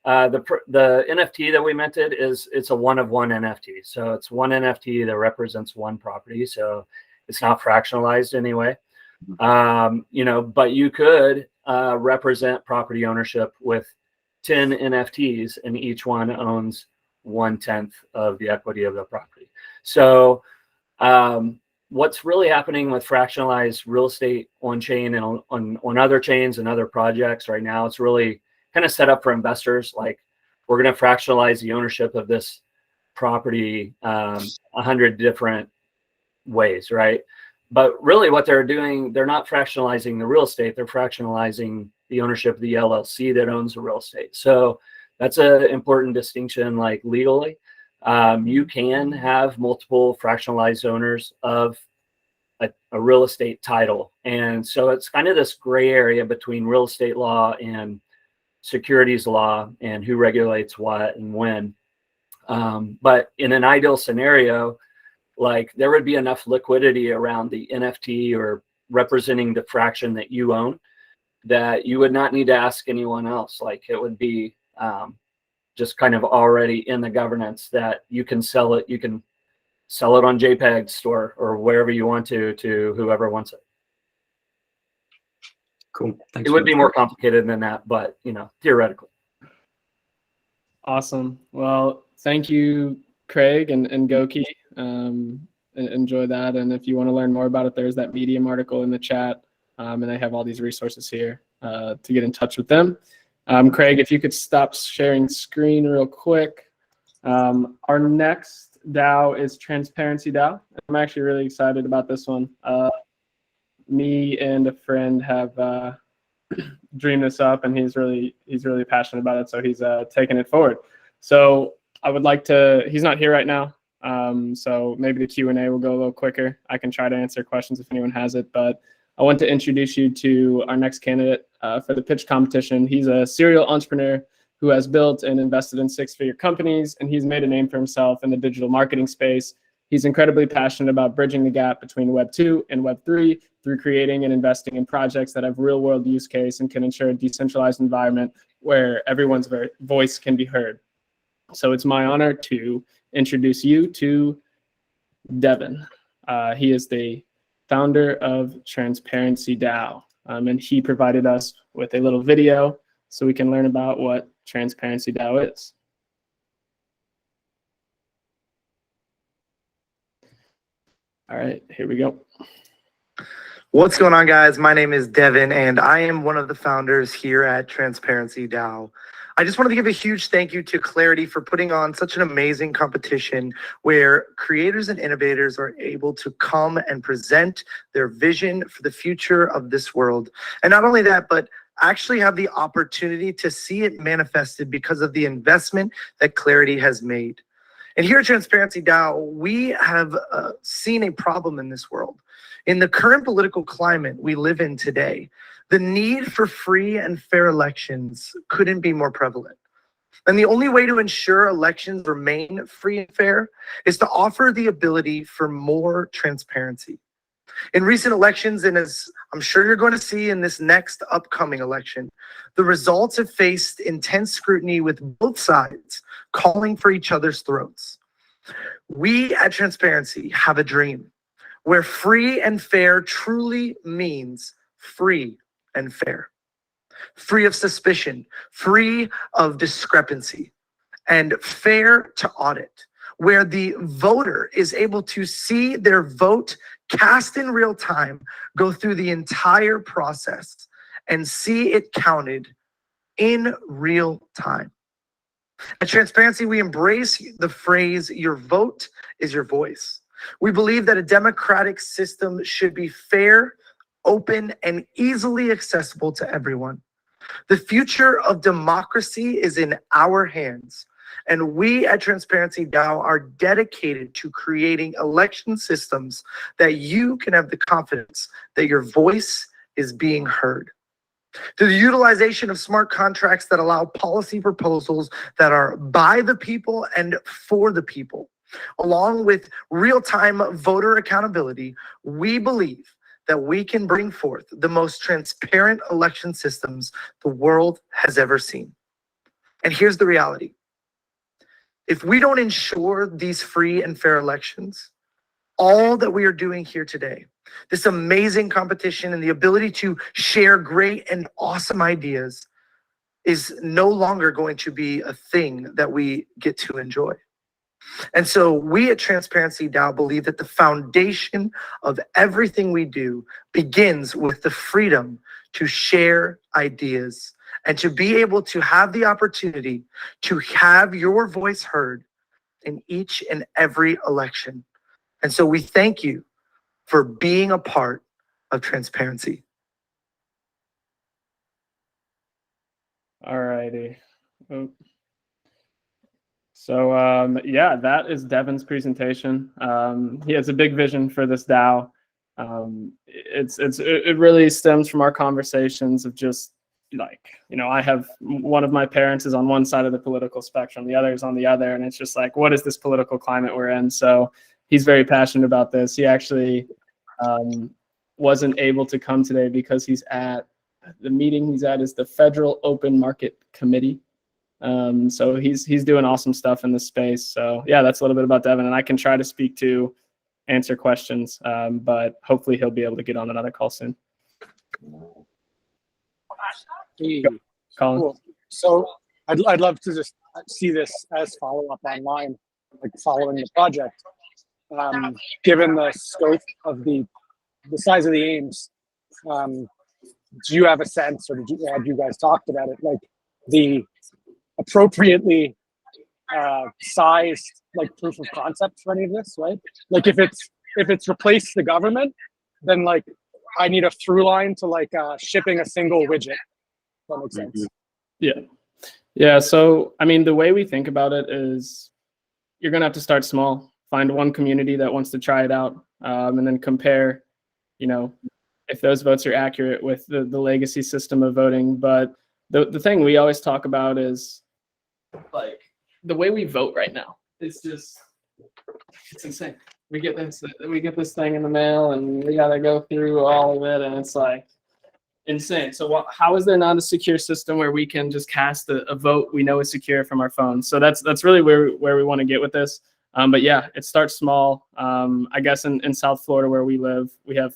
the NFT that we minted it's a one-of-one NFT. So it's one NFT that represents one property. So it's not fractionalized anyway. But you could represent property ownership with 10 NFTs, and each one owns 1/10 of the equity of the property. So what's really happening with fractionalized real estate on chain and on other chains and other projects right now, it's really kind of set up for investors. Like, we're going to fractionalize the ownership of this property 100 different ways, right? But really what they're doing, they're not fractionalizing the real estate, they're fractionalizing the ownership of the LLC that owns the real estate. So that's an important distinction, like legally. You can have multiple fractionalized owners of a real estate title. And so it's kind of this gray area between real estate law and securities law and who regulates what and when. But in an ideal scenario, like there would be enough liquidity around the NFT or representing the fraction that you own that you would not need to ask anyone else. Like it would be just kind of already in the governance that you can sell it. You can sell it on JPEG store or wherever you want to whoever wants it. Cool. Thanks. It would be more complicated than that, but theoretically. Awesome. Well, thank you, Craig and GoKey. Enjoy that. And if you want to learn more about it, there's that Medium article in the chat. And I have all these resources here to get in touch with them. Craig, if you could stop sharing screen real quick. Our next DAO is Transparency DAO. I'm actually really excited about this one. Me and a friend have dreamed this up, and he's really passionate about it. So he's taking it forward. So I would like to. He's not here right now, so maybe the Q&A will go a little quicker. I can try to answer questions if anyone has it, but I want to introduce you to our next candidate for the pitch competition. He's a serial entrepreneur who has built and invested in 6-figure companies, and he's made a name for himself in the digital marketing space. He's incredibly passionate about bridging the gap between Web 2 and Web 3 through creating and investing in projects that have real-world use case and can ensure a decentralized environment where everyone's voice can be heard. So it's my honor to introduce you to Devin. He is the founder of Transparency DAO, and he provided us with a little video so we can learn about what Transparency DAO is. All right, here we go. What's going on, guys? My name is Devin, and I am one of the founders here at Transparency DAO. I just wanted to give a huge thank you to Clarity for putting on such an amazing competition where creators and innovators are able to come and present their vision for the future of this world. And not only that, but actually have the opportunity to see it manifested because of the investment that Clarity has made. And here at Transparency DAO, we have seen a problem in this world. In the current political climate we live in today, the need for free and fair elections couldn't be more prevalent. And the only way to ensure elections remain free and fair is to offer the ability for more transparency. In recent elections, and as I'm sure you're going to see in this next upcoming election, the results have faced intense scrutiny with both sides calling for each other's throats. We at Transparency have a dream where free and fair truly means free and fair. Free of suspicion, free of discrepancy, and fair to audit, where the voter is able to see their vote cast in real time, go through the entire process, and see it counted in real time. At Transparency, we embrace the phrase, your vote is your voice. We believe that a democratic system should be fair, open, and easily accessible to everyone. The future of democracy is in our hands, and we at Transparency DAO are dedicated to creating election systems that you can have the confidence that your voice is being heard. Through the utilization of smart contracts that allow policy proposals that are by the people and for the people, along with real-time voter accountability, we believe that we can bring forth the most transparent election systems the world has ever seen. And here's the reality. If we don't ensure these free and fair elections, all that we are doing here today, this amazing competition and the ability to share great and awesome ideas, is no longer going to be a thing that we get to enjoy. And so we at Transparency DAO believe that the foundation of everything we do begins with the freedom to share ideas and to be able to have the opportunity to have your voice heard in each and every election. And so we thank you for being a part of Transparency. All righty. So yeah, that is Devin's presentation. He has a big vision for this DAO. It really stems from our conversations of just like, you know, I have one of my parents is on one side of the political spectrum, the other is on the other, and it's just like, what is this political climate we're in? So he's very passionate about this. He actually wasn't able to come today because he's at the meeting he's at is the Federal Open Market Committee. So he's doing awesome stuff in this space. So yeah, that's a little bit about Devin, and I can try to speak to answer questions, but hopefully he'll be able to get on another call soon. Hey, Colin. cool. So I'd love to just see this as follow-up online, like following the project. Given the scope of the size of the aims, do you have a sense, or have you guys talked about it, like the appropriately sized like proof of concept for any of this, right? Like if it's replaced the government, then like I need a through line to like shipping a single widget. That makes sense. Yeah. So I mean, the way we think about it is you're gonna have to start small. Find one community that wants to try it out, and then compare, you know, if those votes are accurate with the legacy system of voting. But the thing we always talk about is like the way we vote right now. It's insane. we get this thing in the mail, and we gotta go through all of it, and it's like insane. So how is there not a secure system where we can just cast a vote we know is secure from our phones? So that's really where we want to get with this. But yeah, it starts small. I guess in South Florida where we live, we have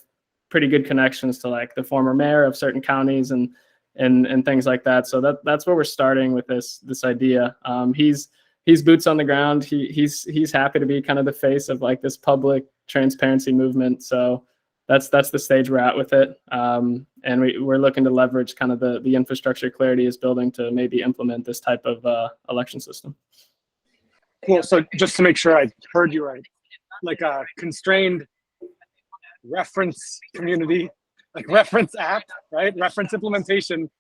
pretty good connections to like the former mayor of certain counties and things like that. So that's where we're starting with this idea. He's boots on the ground. He's happy to be kind of the face of like this public transparency movement. So that's the stage we're at with it. And we're looking to leverage kind of the infrastructure Clarity is building to maybe implement this type of election system. Cool. So just to make sure I heard you right, like a constrained reference community, like reference app, right? Reference implementation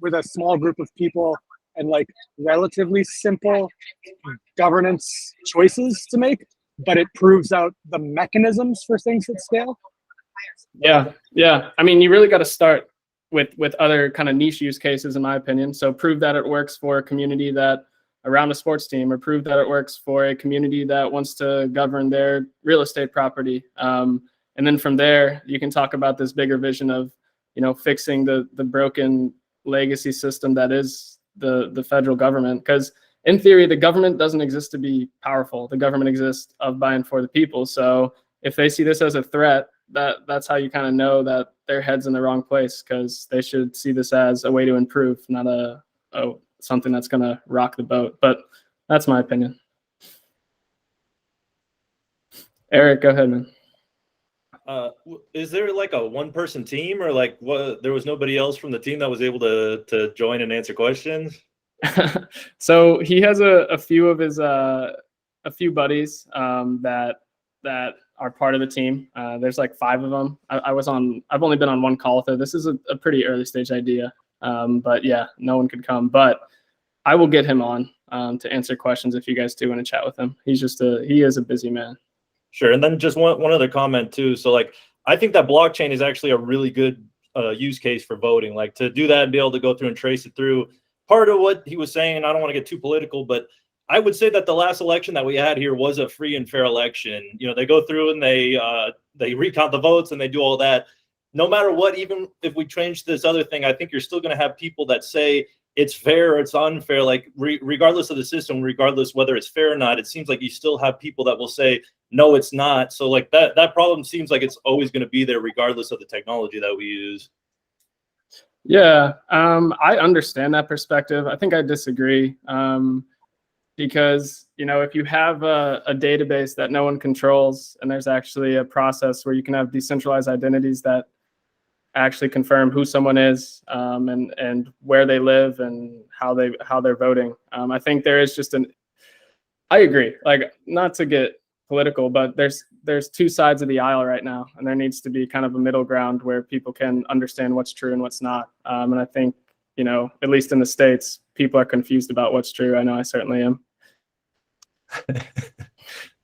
with a small group of people and like relatively simple governance choices to make, but it proves out the mechanisms for things that scale. Yeah. I mean, you really got to start with other kind of niche use cases, in my opinion. So prove that it works for a community that around a sports team, or prove that it works for a community that wants to govern their real estate property. And then from there, you can talk about this bigger vision of, fixing the broken legacy system that is the federal government. Because in theory, the government doesn't exist to be powerful. The government exists of, by, and for the people. So if they see this as a threat, that's how you kind of know that their head's in the wrong place, because they should see this as a way to improve, not something that's going to rock the boat. But that's my opinion. Eric, go ahead, man. Is there like a one-person team, or like what? There was nobody else from the team that was able to join and answer questions? So he has a few of his a few buddies that are part of the team. There's like 5 of them. I've only been on one call with it. This is a pretty early stage idea. But yeah, no one could come, but I will get him on to answer questions if you guys do want to chat with him. He is a busy man. Sure. And then just one other comment too. So like, I think that blockchain is actually a really good use case for voting, like to do that and be able to go through and trace it through. Part of what he was saying, and I don't want to get too political, but I would say that the last election that we had here was a free and fair election. They go through and they recount the votes and they do all that. No matter what, even if we change this other thing, I think you're still going to have people that say it's fair or it's unfair, like regardless of the system, regardless whether it's fair or not, it seems like you still have people that will say, no, it's not. So like that problem seems like it's always going to be there regardless of the technology that we use. Yeah, I understand that perspective. I think I disagree because, if you have a database that no one controls, and there's actually a process where you can have decentralized identities that actually confirm who someone is and where they live and how they're voting. I think there is I agree, like, not to get political, but there's 2 sides of the aisle right now, and there needs to be kind of a middle ground where people can understand what's true and what's not. And I think, at least in the States, people are confused about what's true. I know I certainly am.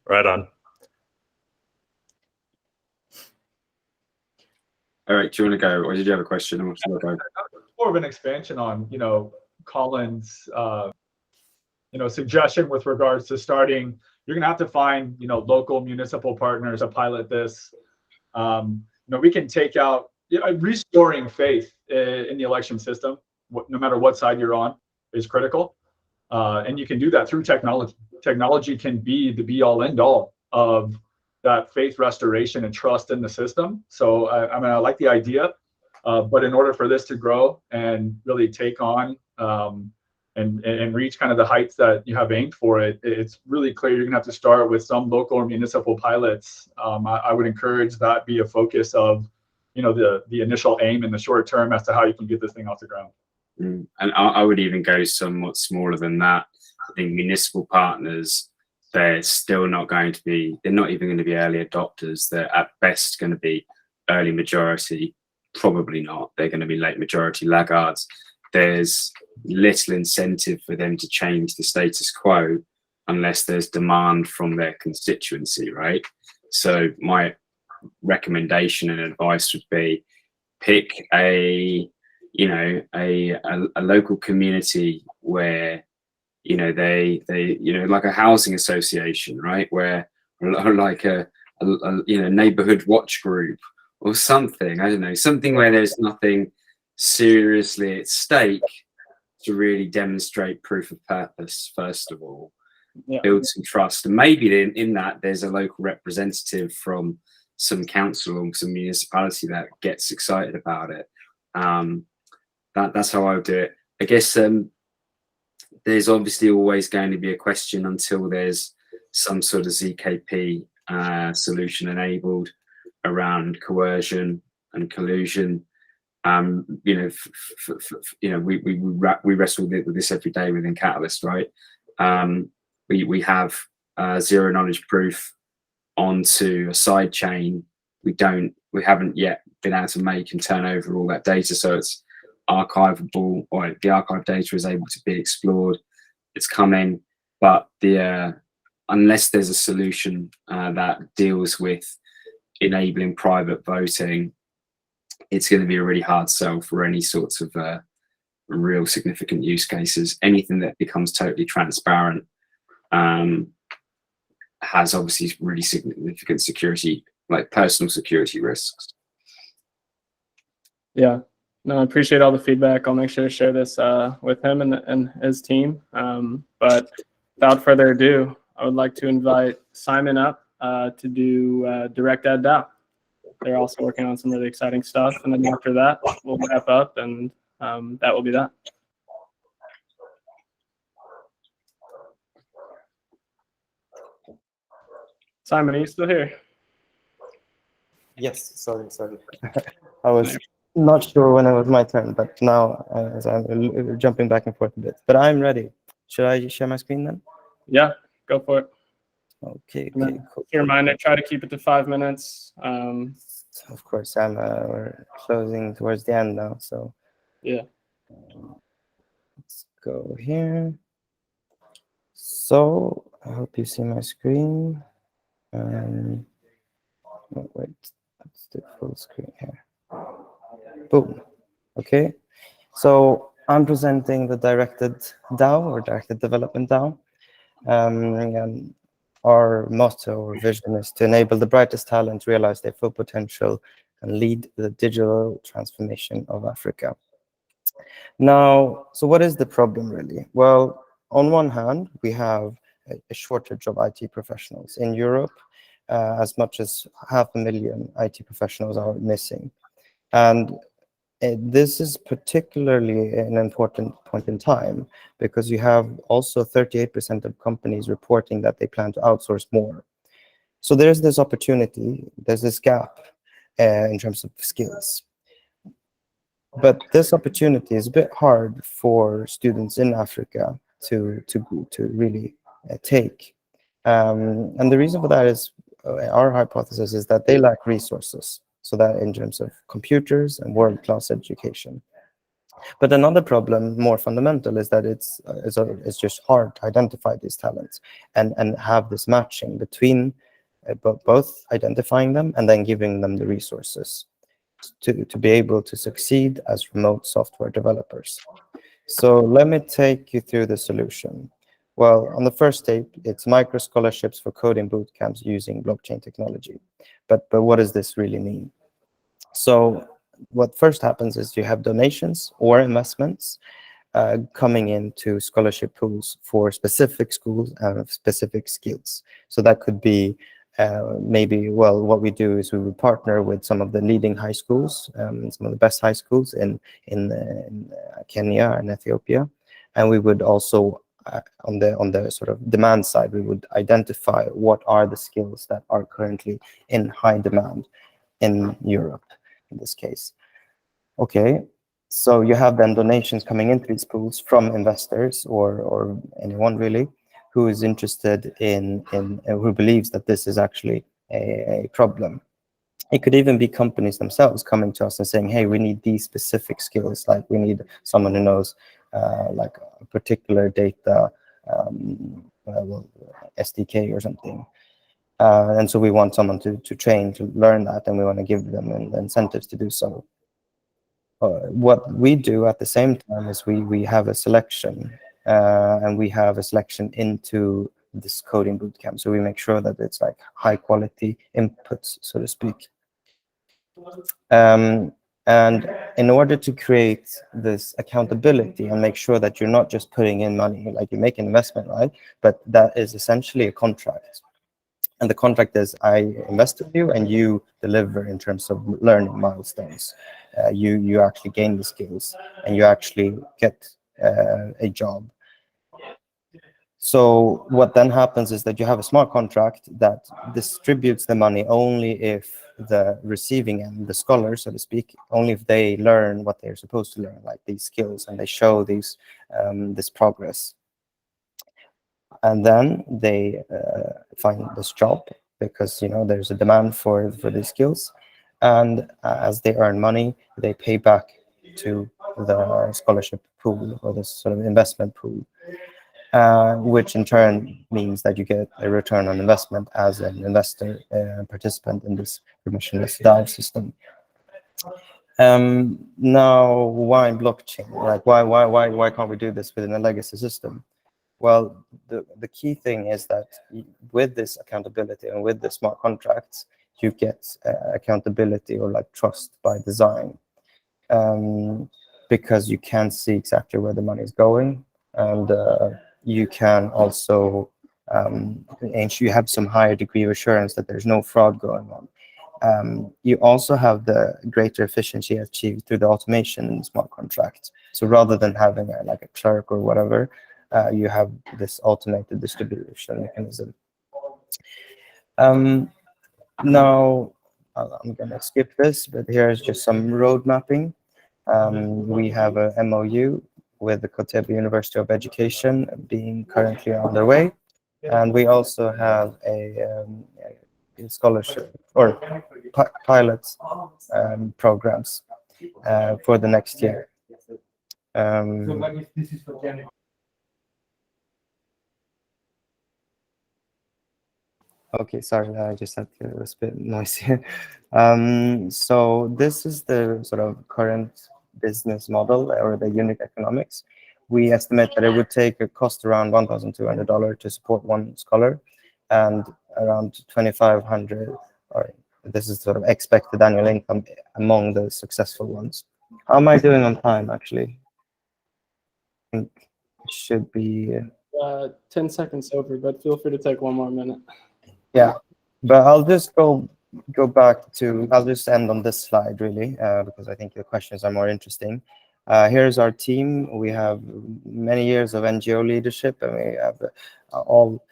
Right on. Eric, do you want to go, or did you have a question? More of an expansion on, Colin's, suggestion with regards to starting. You're gonna have to find, local municipal partners to pilot this. We can take out restoring faith in the election system, no matter what side you're on, is critical. And you can do that through technology. Technology can be the be-all, end-all of that faith restoration and trust in the system. So I like the idea, but in order for this to grow and really take on and reach kind of the heights that you have aimed for it, it's really clear you're gonna have to start with some local or municipal pilots. I would encourage that be a focus of, the initial aim in the short term as to how you can get this thing off the ground. And I would even go somewhat smaller than that. I think municipal partners, they're still not going to be, they're not even going to be early adopters. They're at best going to be early majority, probably not. They're going to be late majority laggards. There's little incentive for them to change the status quo unless there's demand from their constituency, right? So my recommendation and advice would be pick a local community where, they like a housing association, right? Where or like a neighborhood watch group or something. I don't know, something where there's nothing seriously at stake to really demonstrate proof of purpose, first of all. Yeah. Build some trust, and maybe in that there's a local representative from some council or some municipality that gets excited about it. That's how I would do it. I guess there's obviously always going to be a question until there's some sort of ZKP solution enabled around coercion and collusion. We wrestle with this every day within Catalyst, right? We have zero knowledge proof onto a side chain. We haven't yet been able to make and turn over all that data, so it's archivable, or the archive data is able to be explored. It's coming, but unless there's a solution that deals with enabling private voting, it's going to be a really hard sell for any sorts of real significant use cases. Anything that becomes totally transparent has obviously really significant security, like personal security risks. Yeah. No, I appreciate all the feedback. I'll make sure to share this with him and his team. But without further ado, I would like to invite Simon up to do Direct Ed DAO. They're also working on some really exciting stuff. And then after that, we'll wrap up, and that will be that. Simon, are you still here? Yes, sorry. I was not sure when it was my turn, but now as I'm jumping back and forth a bit. But I'm ready. Should I share my screen then? Yeah, go for it. Okay, Cool. cool. Reminder, try to keep it to 5 minutes. Of course, we're closing towards the end now, so yeah. Let's go here. So I hope you see my screen. Oh, wait, let's do full screen here. Boom. Okay, so I'm presenting the Directed DAO, or Directed Development DAO. And our motto or vision is to enable the brightest talent realize their full potential and lead the digital transformation of Africa. Now, so what is the problem really? Well, on one hand, we have a shortage of IT professionals in Europe. As much as 500,000 IT professionals are missing. And this is particularly an important point in time, because you have also 38% of companies reporting that they plan to outsource more. So there's this opportunity, there's this gap in terms of skills. But this opportunity is a bit hard for students in Africa to really take. And the reason for that is, our hypothesis is that they lack resources, so that in terms of computers and world-class education. But another problem, more fundamental, is that it's just hard to identify these talents and have this matching between both identifying them and then giving them the resources to be able to succeed as remote software developers. So let me take you through the solution. Well, on the first step, it's micro scholarships for coding boot camps using blockchain technology. But what does this really mean? So what first happens is you have donations or investments coming into scholarship pools for specific schools and specific skills. So that could be maybe, well, what we do is we would partner with some of the leading high schools, some of the best high schools in Kenya and Ethiopia. And we would also, on the sort of demand side, we would identify what are the skills that are currently in high demand in Europe, in this case. Okay, so you have then donations coming into these pools from investors or anyone really who is interested in who believes that this is actually a problem. It could even be companies themselves coming to us and saying, hey, we need these specific skills, like we need someone who knows like a particular data SDK or something. And so we want someone to train, to learn that, and we want to give them incentives to do so. What we do at the same time is we have a selection, and we have a selection into this coding bootcamp. So we make sure that it's like high quality inputs, so to speak. And in order to create this accountability and make sure that you're not just putting in money, like you make an investment, right? But that is essentially a contract. And the contract is, I invest in you and you deliver in terms of learning milestones. You actually gain the skills and you actually get a job. So what then happens is that you have a smart contract that distributes the money only if the receiving end, the scholar, so to speak, only if they learn what they're supposed to learn, like these skills, and they show these this progress. And then they find this job because, you know, there's a demand for these skills. And as they earn money, they pay back to the scholarship pool or this sort of investment pool. Which in turn means that you get a return on investment as an investor participant in this permissionless DAO system. Now, why blockchain? Like, why can't we do this within a legacy system? Well, the key thing is that with this accountability and with the smart contracts, you get accountability or like trust by design, because you can see exactly where the money is going, and you can also you have some higher degree of assurance that there's no fraud going on. You also have the greater efficiency achieved through the automation in the smart contracts. So rather than having like a clerk or whatever, you have this automated distribution mechanism. Now, I'm going to skip this, but here's just some road mapping. We have a MOU with the Kotebu University of Education being currently underway. And we also have a scholarship or pilot programs for the next year. Okay, sorry, I just had to, it was a bit noisy. So this is the sort of current business model or the unit economics. We estimate that it would take a cost around $1,200 to support one scholar, and around 2,500, or this is sort of expected annual income among the successful ones. How am I doing on time, actually? I think it should be 10 seconds over, but feel free to take one more minute. Yeah, but I'll just go back to, I'll just end on this slide really, because I think the questions are more interesting. Here's our team. We have many years of NGO leadership, and we have all,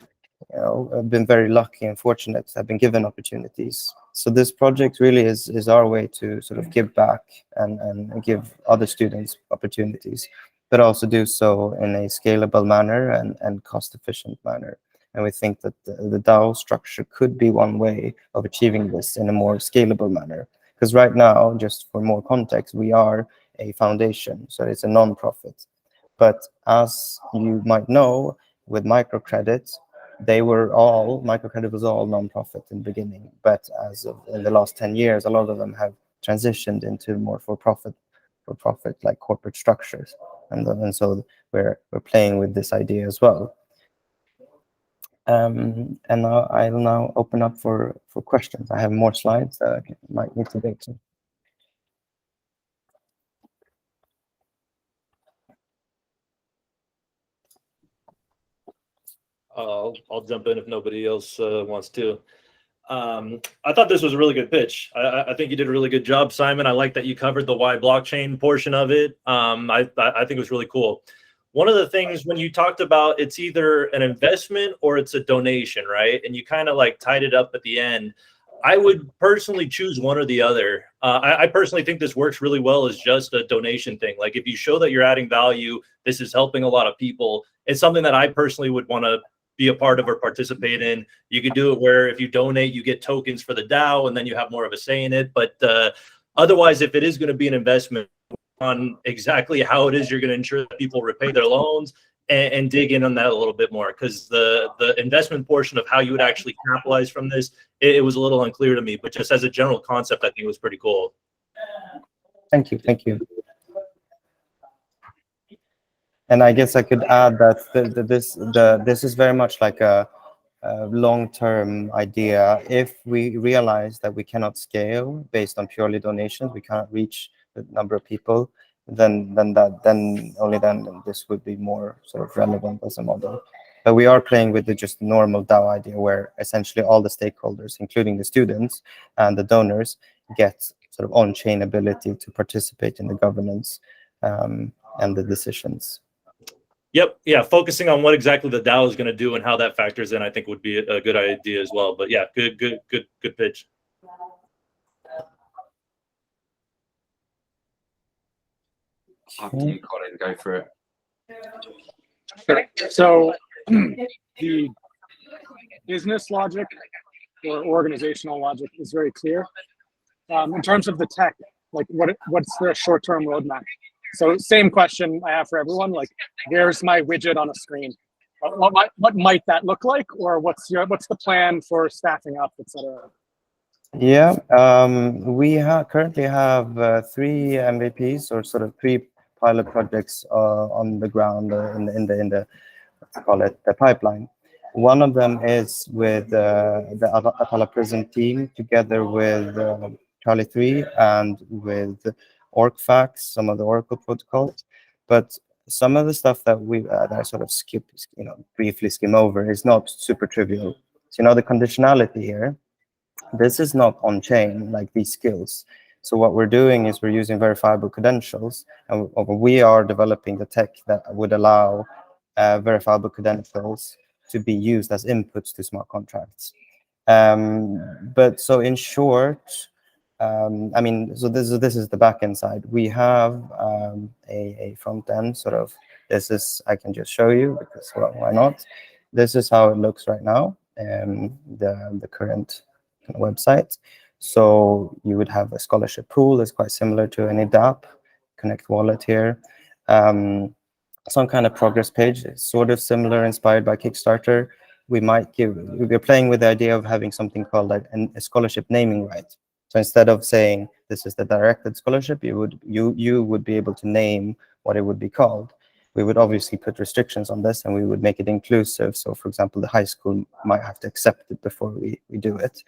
you know, been very lucky and fortunate to have been given opportunities. So this project really is our way to sort of give back and give other students opportunities, but also do so in a scalable manner and cost-efficient manner. And we think that the DAO structure could be one way of achieving this in a more scalable manner. Because right now, just for more context, we are a foundation, so it's a non-profit. But as you might know, with microcredit, microcredit was all non-profit in the beginning. But as of in the last 10 years, a lot of them have transitioned into more for-profit like corporate structures. And so we're playing with this idea as well. And I'll now open up for questions. I have more slides that I might need to dig to. I'll jump in if nobody else wants to. I thought this was a really good pitch. I think you did a really good job, Simon. I like that you covered the why blockchain portion of it. I think it was really cool. One of the things when you talked about it's either an investment or it's a donation, right? And you kind of like tied it up at the end. I would personally choose one or the other. I personally think this works really well as just a donation thing. Like if you show that you're adding value, this is helping a lot of people. It's something that I personally would want to be a part of or participate in. You could do it where if you donate, you get tokens for the DAO and then you have more of a say in it. But otherwise, if it is going to be an investment on exactly how it is you're going to ensure that people repay their loans and dig in on that a little bit more, because the investment portion of how you would actually capitalize from this, it was a little unclear to me, but just as a general concept, I think it was pretty cool. Thank you. Thank you. And I guess I could add that this is very much like a long-term idea. If we realize that we cannot scale based on purely donations, we cannot reach the number of people, then only then this would be more sort of relevant as a model. But we are playing with the just normal DAO idea, where essentially all the stakeholders, including the students and the donors, get sort of on-chain ability to participate in the governance and the decisions. Yep. Yeah. Focusing on what exactly the DAO is going to do and how that factors in, I think would be a good idea as well. But yeah, good pitch. After you, Colin, go for it. Sure. So the business logic or organizational logic is very clear. In terms of the tech, like what's the short-term roadmap? So same question I have for everyone, like where's my widget on a screen? What might that look like? Or what's the plan for staffing up, etc.? Yeah, we currently have 3 MVPs, or sort of 3 pilot projects on the ground in the let's call it the pipeline. One of them is with the Atala Prism team, together with Charlie 3 and with OrcFax, some of the Oracle protocols. But some of the stuff that that I sort of briefly skim over is not super trivial. So the conditionality here, this is not on chain like these skills. So what we're doing is we're using verifiable credentials, and we are developing the tech that would allow verifiable credentials to be used as inputs to smart contracts. But so in short, I mean, so this is the backend side. We have a front end sort of. I can just show you because, well, why not? This is how it looks right now. The current website. So you would have a scholarship pool that's quite similar to any DApp, Connect Wallet here. Some kind of progress page, sort of similar, inspired by Kickstarter. We're playing with the idea of having something called like a scholarship naming right. So instead of saying this is the directed scholarship, you would be able to name what it would be called. We would obviously put restrictions on this, and we would make it inclusive. So, for example, the high school might have to accept it before we do it.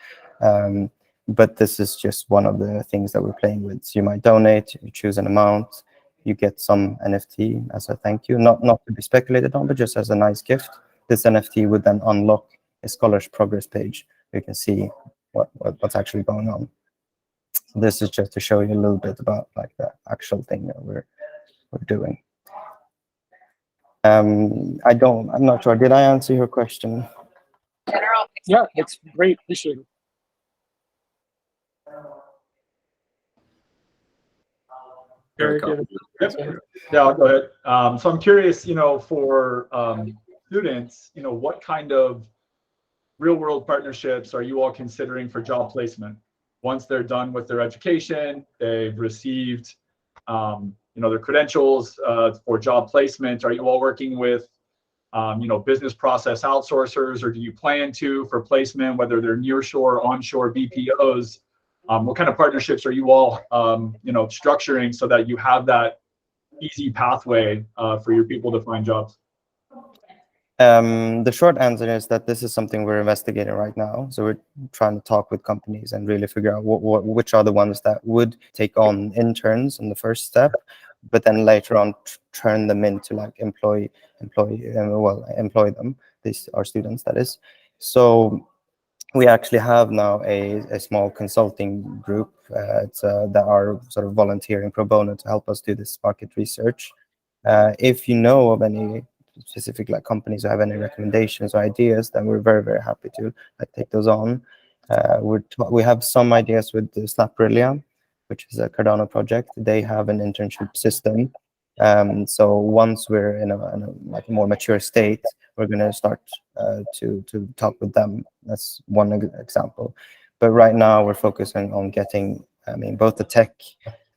But this is just one of the things that we're playing with. So you might donate, you choose an amount, you get some NFT as a thank you, not to be speculated on, but just as a nice gift. This NFT would then unlock a scholar's progress page. You can see what's actually going on. So this is just to show you a little bit about like the actual thing that we're doing. I'm not sure. Did I answer your question? Yeah, it's great. Appreciate it. Yeah, I'll go ahead. So I'm curious, for students, what kind of real-world partnerships are you all considering for job placement? Once they're done with their education, they've received their credentials for job placement. Are you all working with business process outsourcers, or do you plan to for placement, whether they're nearshore, onshore BPOs? What kind of partnerships are you all structuring so that you have that easy pathway for your people to find jobs? The short answer is that this is something we're investigating right now. So we're trying to talk with companies and really figure out which are the ones that would take on interns in the first step, but then later on turn them into like employ them. These are students, that is. So we actually have now a small consulting group that are sort of volunteering pro bono to help us do this market research. If you know of any specific companies or have any recommendations or ideas, then we're very, very happy to take those on. We have some ideas with the Snaprillia, which is a Cardano project. They have an internship system. So once we're in a more mature state, we're going to start to talk with them. That's one example. But right now we're focusing on getting, both the tech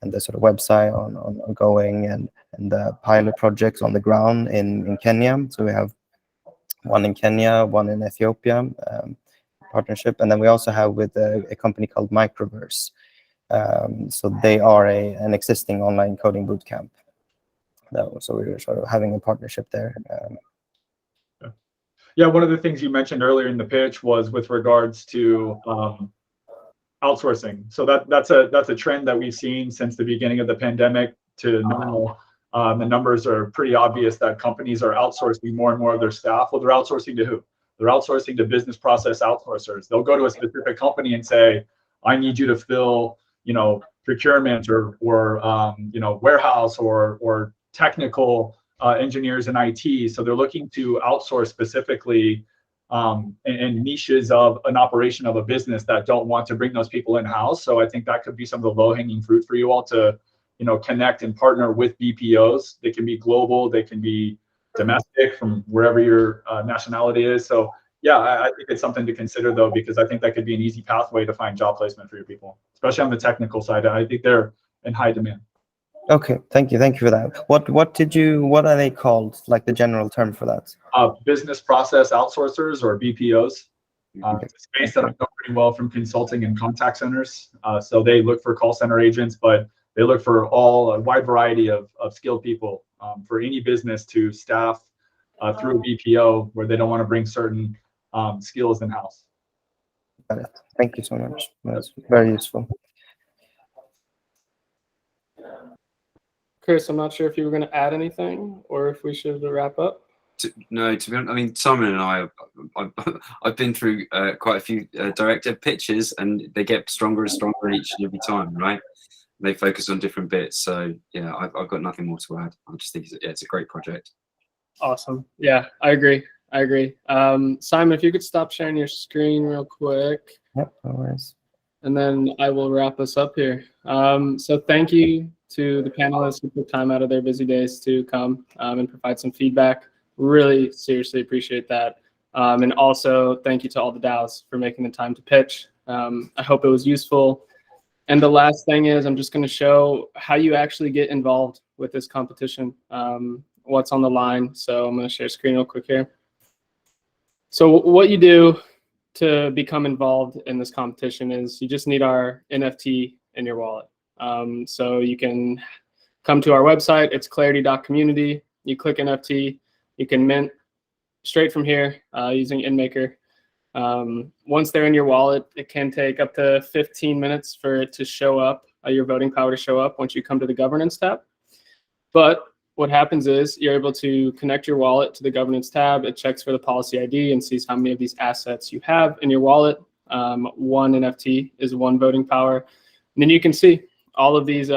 and the sort of website on going, and the pilot projects on the ground in Kenya. So we have one in Kenya, one in Ethiopia, partnership, and then we also have with a company called Microverse. So they are an existing online coding bootcamp. So we were sort of having a partnership there. Yeah, one of the things you mentioned earlier in the pitch was with regards to outsourcing. So that's a trend that we've seen since the beginning of the pandemic to now. The numbers are pretty obvious that companies are outsourcing more and more of their staff. Well, they're outsourcing to who? They're outsourcing to business process outsourcers. They'll go to a specific company and say, I need you to fill, procurement or warehouse or technical engineers in IT. So they're looking to outsource specifically and niches of an operation of a business that don't want to bring those people in-house. So I think that could be some of the low-hanging fruit for you all to, connect and partner with BPOs. They can be global, they can be domestic from wherever your nationality is. So yeah, I think it's something to consider though, because I think that could be an easy pathway to find job placement for your people, especially on the technical side. I think they're in high demand. Okay, thank you for that. What are they called? Like the general term for that? Business process outsourcers, or BPOs. It's a space that I know pretty well from consulting and contact centers. So they look for call center agents, but they look for a wide variety of skilled people for any business to staff through a BPO where they don't want to bring certain skills in-house. Got it. Thank you so much. That's very useful. Chris, I'm not sure if you were going to add anything or if we should wrap up. No, to be honest, I mean, Simon and I, I've been through quite a few director pitches, and they get stronger and stronger each and every time, right? They focus on different bits. So yeah, I've got nothing more to add. I just think it's a great project. Awesome. Yeah, I agree. Simon, if you could stop sharing your screen real quick. Yep, no worries. And then I will wrap us up here. So thank you to the panelists who took time out of their busy days to come and provide some feedback. Really seriously appreciate that. And also thank you to all the DAOs for making the time to pitch. I hope it was useful. And the last thing is I'm just going to show how you actually get involved with this competition, what's on the line. So I'm going to share screen real quick here. So what you do to become involved in this competition is you just need our NFT in your wallet. So you can come to our website. It's clarity.community. You click NFT. You can mint straight from here using InMaker. Once they're in your wallet, it can take up to 15 minutes for it to show up, your voting power to show up once you come to the governance tab. But what happens is you're able to connect your wallet to the governance tab. It checks for the policy ID and sees how many of these assets you have in your wallet. One NFT is one voting power. And then you can see all of these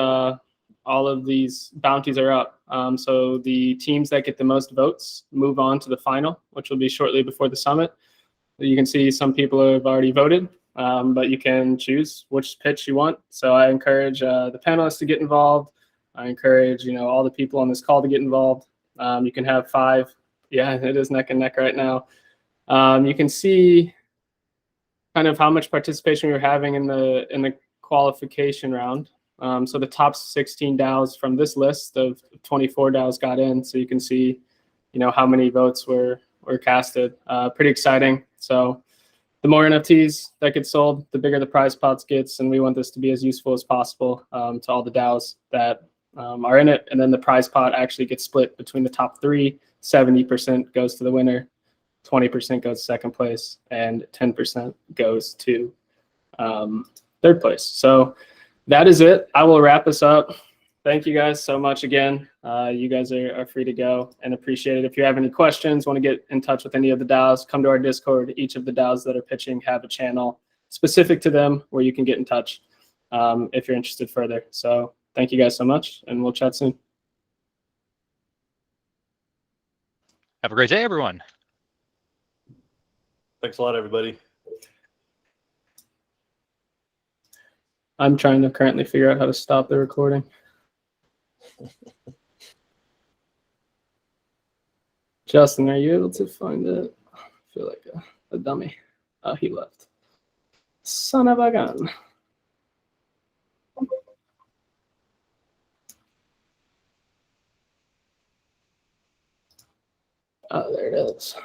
bounties are up. So the teams that get the most votes move on to the final, which will be shortly before the summit. You can see some people have already voted, but you can choose which pitch you want. So I encourage the panelists to get involved. I encourage all the people on this call to get involved. You can have 5. Yeah, it is neck and neck right now. You can see kind of how much participation we were having in the qualification round. So the top 16 DAOs from this list of 24 DAOs got in. So you can see, how many votes were casted. Pretty exciting. So the more NFTs that get sold, the bigger the prize pots gets, and we want this to be as useful as possible to all the DAOs that are in it. And then the prize pot actually gets split between the top 3. 70% goes to the winner, 20% goes to second place, and 10% goes to third place. So that is it. I will wrap us up. Thank you guys so much again. You guys are free to go and appreciate it. If you have any questions, want to get in touch with any of the DAOs, come to our Discord. Each of the DAOs that are pitching have a channel specific to them where you can get in touch if you're interested further. So thank you guys so much, and we'll chat soon. Have a great day, everyone. Thanks a lot, everybody. I'm trying to currently figure out how to stop the recording. Justin, are you able to find it? I feel like a dummy. Oh, he left. Son of a gun. Oh, there it is.